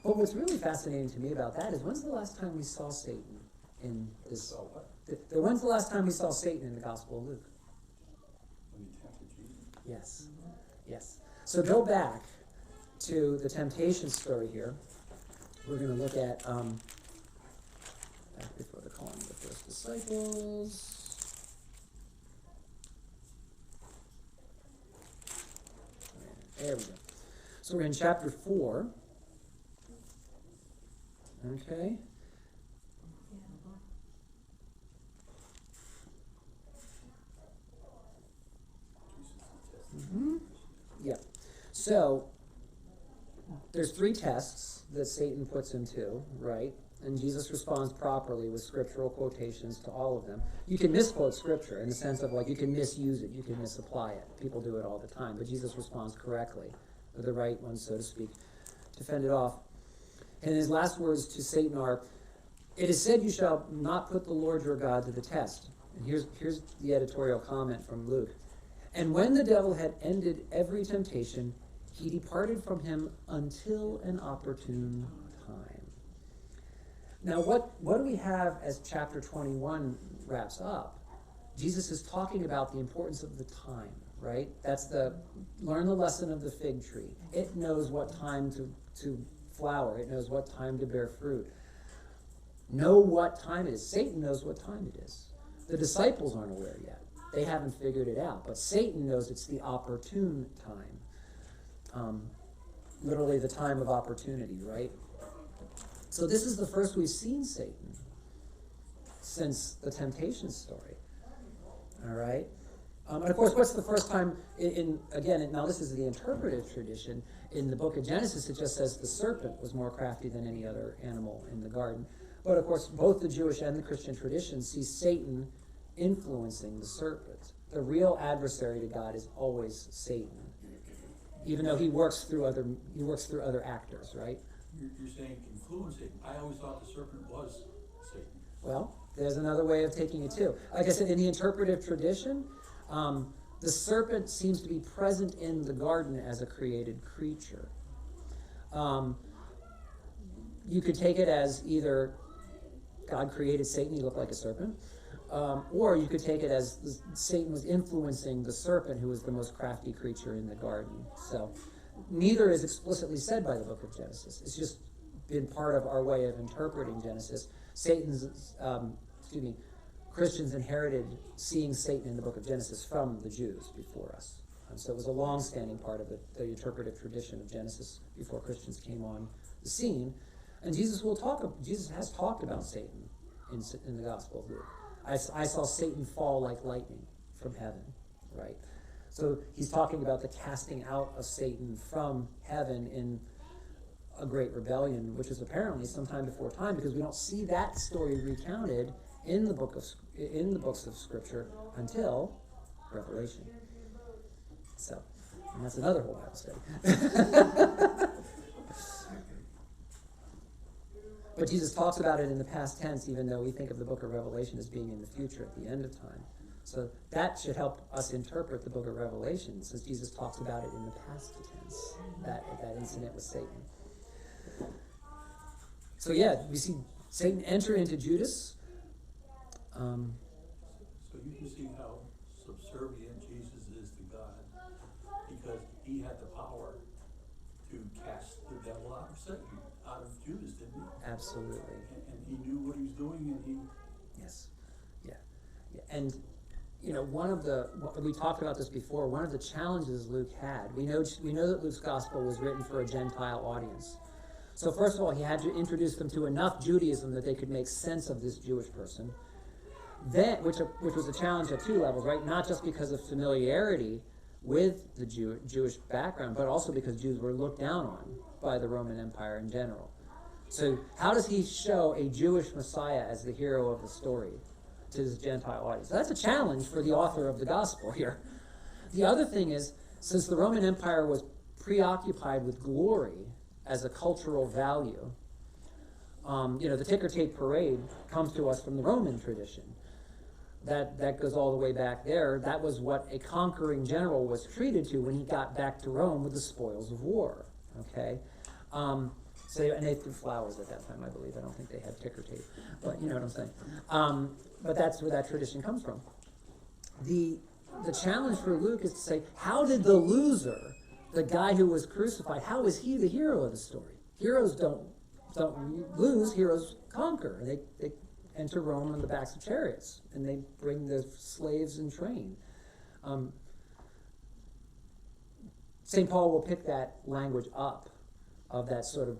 But what's really fascinating to me about that is, when's the last time we saw Satan in this? When's the last time we saw Satan in the Gospel of Luke? When he tempted Jesus. Yes. Yes. So go back to the temptation story here. We're going to look at, back before the calling of the first disciples. There we go. So we're in chapter 4. Okay. Yeah. So there's 3 tests that Satan puts him to, right? And Jesus responds properly with scriptural quotations to all of them. You can misquote scripture in the sense of, like, you can misuse it, you can misapply it. People do it all the time, but Jesus responds correctly with the right ones, so to speak, to fend it off. And his last words to Satan are, "It is said, you shall not put the Lord your God to the test." And here's the editorial comment from Luke. "And when the devil had ended every temptation, he departed from him until an opportune time." Now, what do we have as chapter 21 wraps up? Jesus is talking about the importance of the time, right? Learn the lesson of the fig tree. It knows what time to flower. It knows what time to bear fruit. Know what time it is. Satan knows what time it is. The disciples aren't aware yet. They haven't figured it out. But Satan knows it's the opportune time. Literally the time of opportunity, right? So this is the first we've seen Satan since the temptation story. All right? And of course, what's the first time now this is the interpretive tradition. In the book of Genesis, it just says the serpent was more crafty than any other animal in the garden. But of course, both the Jewish and the Christian traditions see Satan influencing the serpent. The real adversary to God is always Satan, even though he works through other actors, right? You're saying influencing. I always thought the serpent was Satan. Well, there's another way of taking it too. Like I said, in the interpretive tradition, the serpent seems to be present in the garden as a created creature. You could take it as either God created Satan, he looked like a serpent, or you could take it as Satan was influencing the serpent, who was the most crafty creature in the garden. So neither is explicitly said by the book of Genesis. It's just been part of our way of interpreting Genesis. Christians inherited seeing Satan in the book of Genesis from the Jews before us. So it was a long-standing part of the interpretive tradition of Genesis before Christians came on the scene. And Jesus has talked about Satan in the Gospel of Luke. I saw Satan fall like lightning from heaven, right? So he's talking about the casting out of Satan from heaven in a great rebellion, which is apparently sometime before time, because we don't see that story recounted in the books of Scripture until Revelation. So, and that's another whole Bible study. But Jesus talks about it in the past tense, even though we think of the book of Revelation as being in the future at the end of time. So that should help us interpret the book of Revelation, since Jesus talks about it in the past tense, that incident with Satan. So yeah, we see Satan enter into Judas. So you can see how subservient Jesus is to God, because he had the power to cast the devil out of Satan, out of Judas, didn't he? Absolutely. And he knew what he was doing, and he... Yes. Yeah. And we talked about this before. One of the challenges Luke had, we know that Luke's gospel was written for a Gentile audience. So first of all, he had to introduce them to enough Judaism that they could make sense of this Jewish person. Then, which was a challenge at two levels, right? Not just because of familiarity with the Jewish background, but also because Jews were looked down on by the Roman Empire in general. So how does he show a Jewish Messiah as the hero of the story to his Gentile audience? So that's a challenge for the author of the gospel here. The other thing is, since the Roman Empire was preoccupied with glory as a cultural value, the ticker tape parade comes to us from the Roman tradition. That goes all the way back there. That was what a conquering general was treated to when he got back to Rome with the spoils of war. Okay? And they threw flowers at that time, I believe. I don't think they had ticker tape, but you know what I'm saying. But that's where that tradition comes from. The challenge for Luke is to say, how did the loser, the guy who was crucified, how is he the hero of the story? Heroes don't lose, heroes conquer. They enter Rome on the backs of chariots, and they bring the slaves in train. St. Paul will pick that language up of that sort of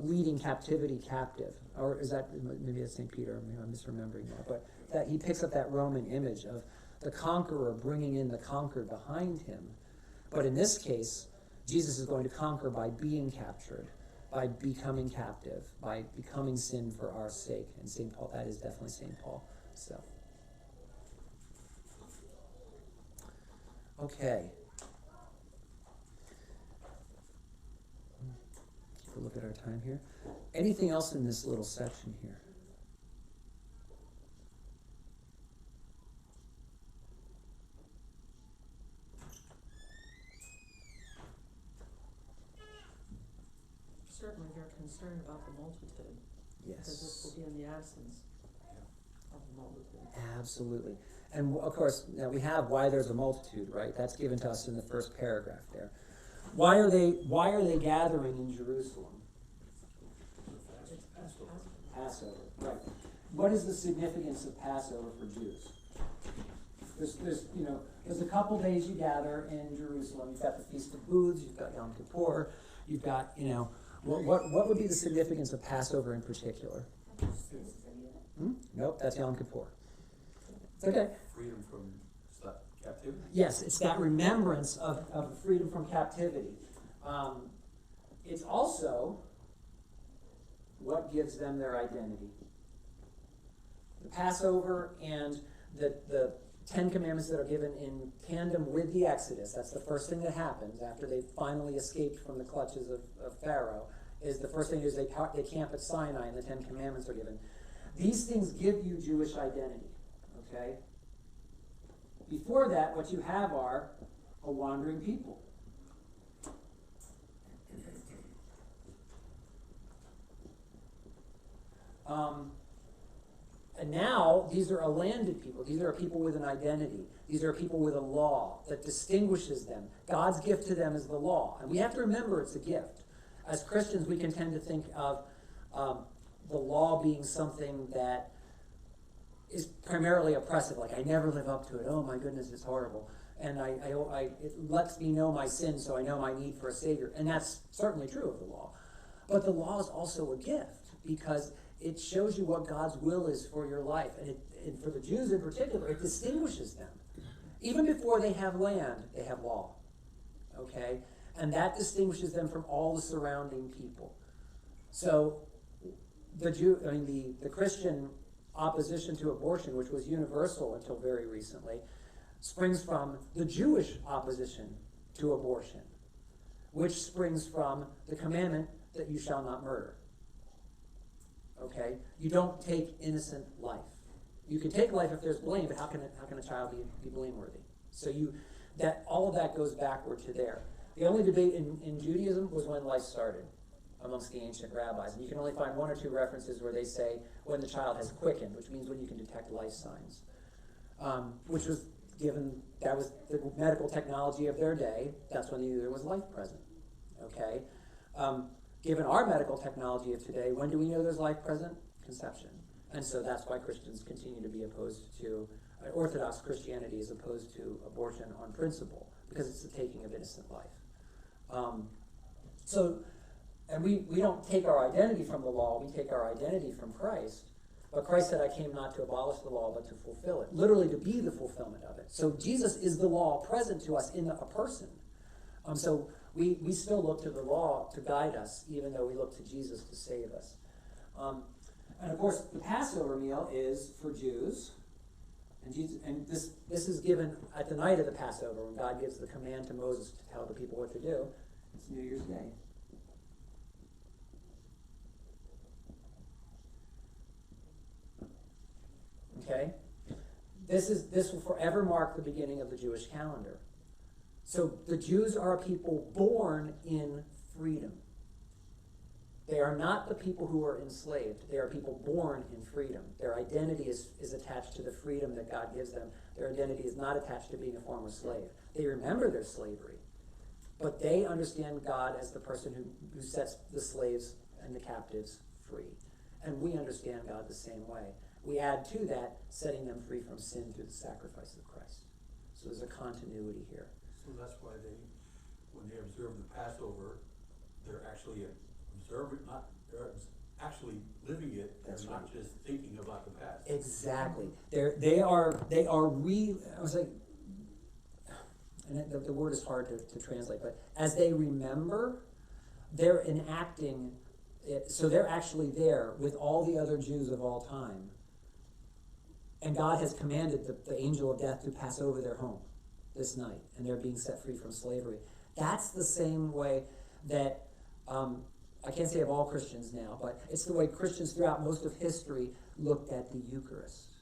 leading captivity captive. Or is that, maybe that's St. Peter, maybe I'm misremembering that, but that he picks up that Roman image of the conqueror bringing in the conquered behind him. But in this case, Jesus is going to conquer by being captured, by becoming captive, by becoming sin for our sake. And St. Paul, that is definitely St. Paul. So, okay. Keep a look at our time here. Anything else in this little section here? Certainly you're concerned about the multitude, because this Yes. will be in the absence of Absolutely. And of course, now we have why there's a multitude, right? That's given to us in the first paragraph there. Why are they gathering in Jerusalem? Passover, right. What is the significance of Passover for Jews? There's a couple days you gather in Jerusalem. You've got the Feast of Booths, you've got Yom Kippur, you've got, what would be the significance of Passover in particular? Nope, that's Yom Kippur. It's okay. Freedom from captivity? Yes, it's that remembrance of freedom from captivity. It's also what gives them their identity. The Passover and the Ten Commandments that are given in tandem with the Exodus, that's the first thing that happens after they finally escaped from the clutches of Pharaoh, is the first thing is they camp at Sinai and the Ten Commandments are given. These things give you Jewish identity, okay? Before that, what you have are a wandering people. And now, these are a landed people. These are people with an identity. These are people with a law that distinguishes them. God's gift to them is the law. And we have to remember it's a gift. As Christians, we can tend to think of the law being something that is primarily oppressive. Like, I never live up to it. Oh, my goodness, it's horrible. And it lets me know my sin, so I know my need for a Savior. And that's certainly true of the law. But the law is also a gift because it shows you what God's will is for your life. And for the Jews in particular, it distinguishes them. Even before they have land, they have law. Okay? And that distinguishes them from all the surrounding people. So the Christian opposition to abortion, which was universal until very recently, springs from the Jewish opposition to abortion, which springs from the commandment that you shall not murder. Okay? You don't take innocent life. You can take life if there's blame, but how can a child be blameworthy? So all of that goes backward to there. The only debate in Judaism was when life started amongst the ancient rabbis. And you can only find one or two references where they say when the child has quickened, which means when you can detect life signs. Which was that was the medical technology of their day. That's when they knew there was life present. Okay? Given our medical technology of today, when do we know there's life present? Conception. And so that's why Christians continue to be opposed to, Orthodox Christianity is opposed to abortion on principle, because it's the taking of innocent life. And we don't take our identity from the law, we take our identity from Christ. But Christ said, I came not to abolish the law, but to fulfill it. Literally to be the fulfillment of it. So Jesus is the law present to us in a person. So we still look to the law to guide us, even though we look to Jesus to save us. And of course, the Passover meal is for Jews. And this is given at the night of the Passover, when God gives the command to Moses to tell the people what to do. It's New Year's Day. Okay? This will forever mark the beginning of the Jewish calendar. So the Jews are a people born in freedom. They are not the people who are enslaved. They are people born in freedom. Their identity is attached to the freedom that God gives them. Their identity is not attached to being a former slave. They remember their slavery, but they understand God as the person who sets the slaves and the captives free. And we understand God the same way. We add to that setting them free from sin through the sacrifice of Christ. So there's a continuity here. So that's why when they observe the Passover, they're actually they're actually living it. That's They're right. not just thinking about the past. Exactly. I was like, and the word is hard to translate, but as they remember, they're enacting it. So they're actually there with all the other Jews of all time. And God has commanded the angel of death to pass over their home this night, and they're being set free from slavery. That's the same way that, I can't say of all Christians now, but it's the way Christians throughout most of history looked at the Eucharist,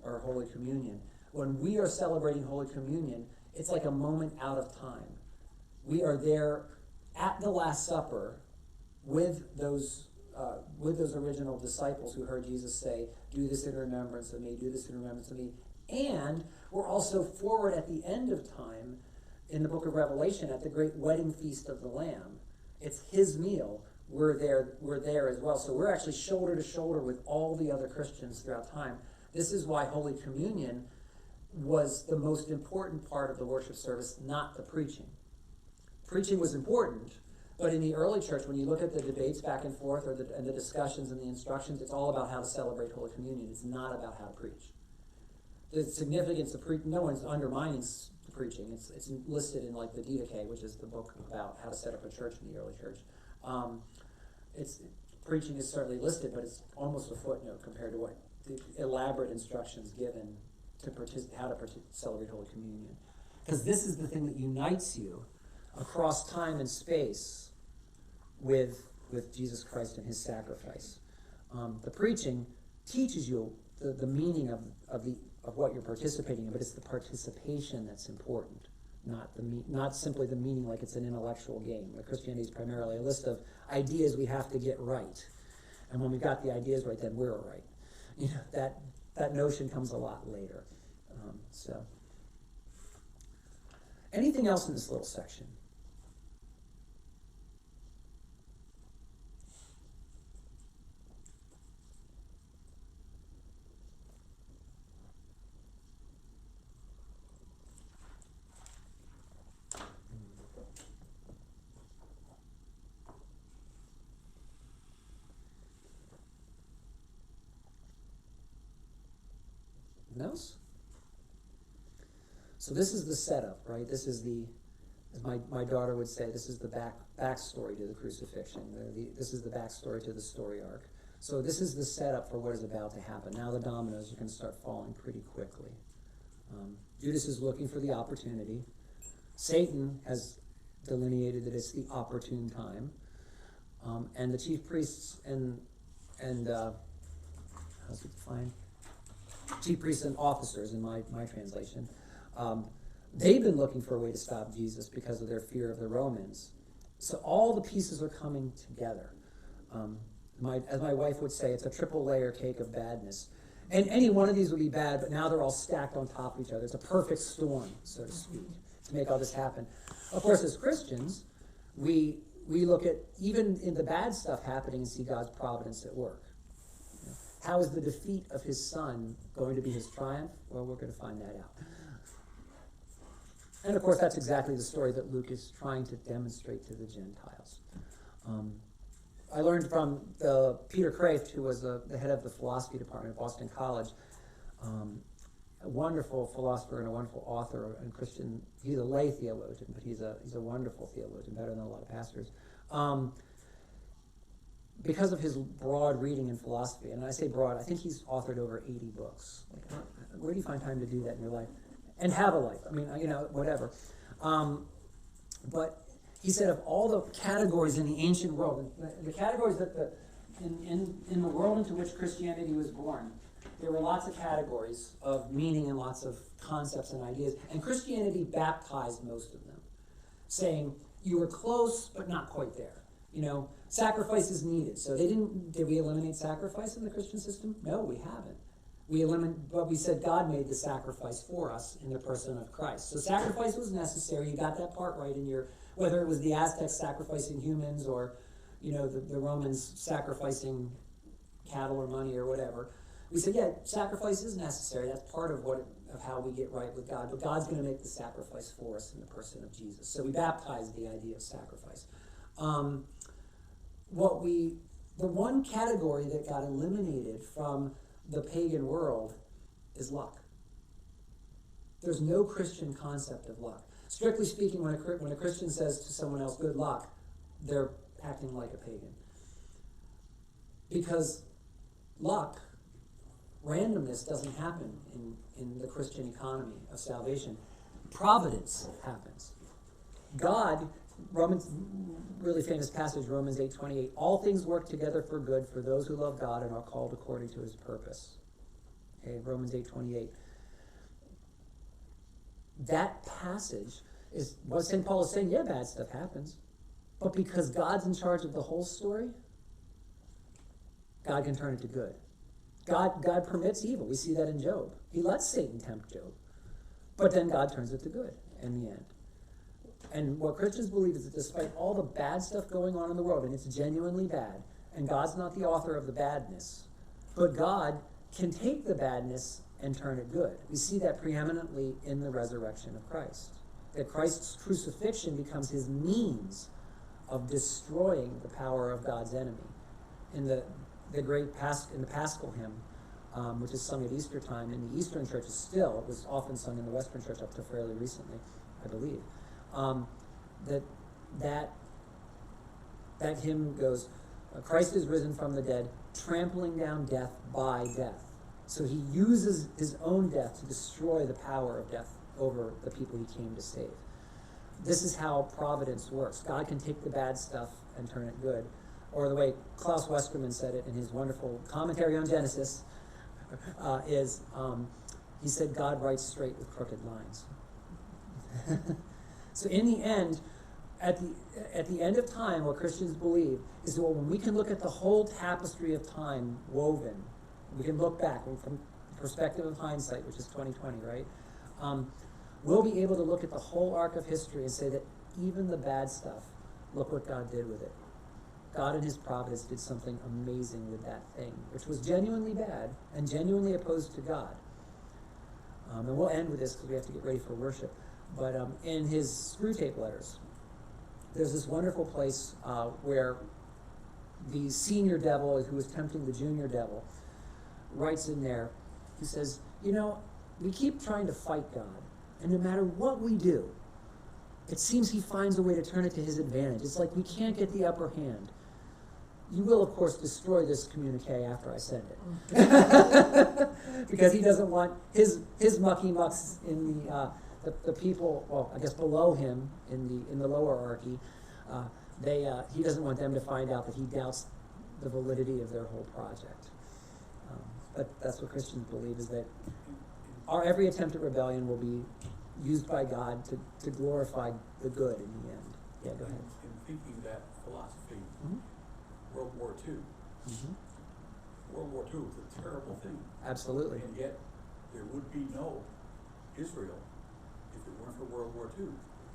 or Holy Communion. When we are celebrating Holy Communion, it's like a moment out of time. We are there at the Last Supper with those with those original disciples who heard Jesus say, do this in remembrance of me, do this in remembrance of me. And we're also forward at the end of time in the book of Revelation at the great wedding feast of the Lamb. It's his meal. We're there as well. So we're actually shoulder to shoulder with all the other Christians throughout time. This is why Holy Communion was the most important part of the worship service, not the preaching. Preaching was important, but in the early church, when you look at the debates back and forth and the discussions and the instructions, it's all about how to celebrate Holy Communion. It's not about how to preach. The significance of no one's undermining the preaching. It's listed in like the Didache, which is the book about how to set up a church in the early church. Preaching is certainly listed, but it's almost a footnote compared to what the elaborate instructions given to how to celebrate Holy Communion. Because this is the thing that unites you across time and space with Jesus Christ and his sacrifice. The preaching teaches you the meaning of what you're participating in, but it's the participation that's important, not simply the meaning like it's an intellectual game. Like Christianity is primarily a list of ideas we have to get right, and when we got the ideas right, then we're right. You know, that notion comes a lot later. So, anything else in this little section? Else? So this is the setup, right? This is as my daughter would say, this is the backstory to the crucifixion. This is the backstory to the story arc. So this is the setup for what is about to happen. Now the dominoes are going to start falling pretty quickly. Judas is looking for the opportunity. Satan has delineated that it's the opportune time. And the chief priests and how's it defined? Chief priests and officers, in my translation, they've been looking for a way to stop Jesus because of their fear of the Romans. So all the pieces are coming together. As my wife would say, it's a triple layer cake of badness. And any one of these would be bad, but now they're all stacked on top of each other. It's a perfect storm, so to speak, to make all this happen. Of course, as Christians, we look at even in the bad stuff happening and see God's providence at work. How is the defeat of his son going to be his triumph? Well, we're going to find that out. And of course, that's exactly the story that Luke is trying to demonstrate to the Gentiles. I learned from Peter Kraft, who was the head of the philosophy department at Boston College, a wonderful philosopher and a wonderful author and Christian. He's a lay theologian, but he's a wonderful theologian, better than a lot of pastors. Because of his broad reading in philosophy, and I say broad, I think he's authored over 80 books. Like, where do you find time to do that in your life? And have a life. I mean, whatever. But he said of all the categories in the ancient world, the categories that in the world into which Christianity was born, there were lots of categories of meaning and lots of concepts and ideas. And Christianity baptized most of them, saying, you were close, but not quite there. Sacrifice is needed. So did we eliminate sacrifice in the Christian system? No, we haven't. But we said God made the sacrifice for us in the person of Christ. So sacrifice was necessary. You got that part right in whether it was the Aztecs sacrificing humans or, the Romans sacrificing cattle or money or whatever. We said, yeah, sacrifice is necessary. That's part of how we get right with God. But God's going to make the sacrifice for us in the person of Jesus. So we baptized the idea of sacrifice. The one category that got eliminated from the pagan world is luck. There's no Christian concept of luck. Strictly speaking, when a Christian says to someone else, good luck, they're acting like a pagan. Because luck, randomness doesn't happen in the Christian economy of salvation. Providence happens. God, really famous passage, Romans 8:28, all things work together for good for those who love God and are called according to his purpose. Okay, Romans 8:28. That passage is what St. Paul is saying, yeah, bad stuff happens. But because God's in charge of the whole story, God can turn it to good. God permits evil. We see that in Job. He lets Satan tempt Job. But then God turns it to good in the end. And what Christians believe is that despite all the bad stuff going on in the world, and it's genuinely bad, and God's not the author of the badness, but God can take the badness and turn it good. We see that preeminently in the resurrection of Christ. That Christ's crucifixion becomes his means of destroying the power of God's enemy. In the Paschal hymn, which is sung at Easter time in the Eastern churches still, it was often sung in the Western church up to fairly recently, I believe. That hymn goes, Christ is risen from the dead, trampling down death by death. So he uses his own death to destroy the power of death over the people he came to save. This is how providence works. God can take the bad stuff and turn it good. Or the way Klaus Westermann said it in his wonderful commentary on Genesis, he said, God writes straight with crooked lines. So in the end, at the end of time, what Christians believe is that when we can look at the whole tapestry of time woven, we can look back from the perspective of hindsight, which is 2020, right? We'll be able to look at the whole arc of history and say that even the bad stuff, look what God did with it. God in his providence did something amazing with that thing, which was genuinely bad and genuinely opposed to God. And we'll end with this because we have to get ready for worship. But in his Screwtape Letters, there's this wonderful place where the senior devil, who was tempting the junior devil, writes in there, he says, we keep trying to fight God, and no matter what we do, it seems he finds a way to turn it to his advantage. It's like we can't get the upper hand. You will, of course, destroy this communique after I send it. Because he doesn't want his mucky mucks in the people, well, I guess below him in the lower hierarchy, he doesn't want them to find out that he doubts the validity of their whole project. But that's what Christians believe, is that our every attempt at rebellion will be used by God to glorify the good in the end. Yeah, go ahead. In thinking that philosophy, World War II. World War II was a terrible thing. Absolutely. And yet, there would be no Israel if it weren't for World War II.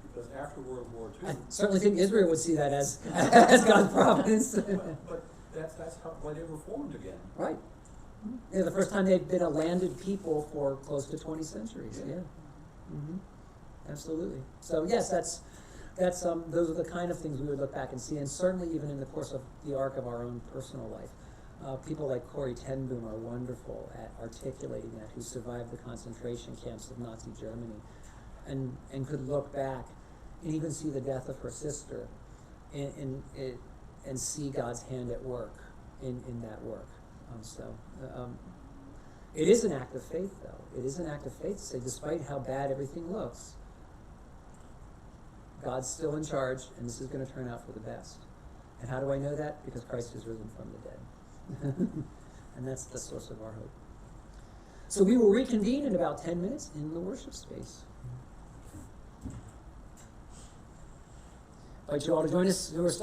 Because after World War II... I certainly think Israel would see that as God's providence. but that's why they were formed again. Right. Yeah, the first time they'd been a landed people for close to 20 centuries. Yeah. Absolutely. So yes, that's those are the kind of things we would look back and see, and certainly even in the course of the arc of our own personal life. People like Corrie ten Boom are wonderful at articulating that, who survived the concentration camps of Nazi Germany, and could look back and even see the death of her sister, and see God's hand at work in that work. It is an act of faith, though. It is an act of faith to say, despite how bad everything looks, God's still in charge, and this is going to turn out for the best. And how do I know that? Because Christ is risen from the dead. And that's the source of our hope. So we will reconvene in about 10 minutes in the worship space. I invite you all to join us who are still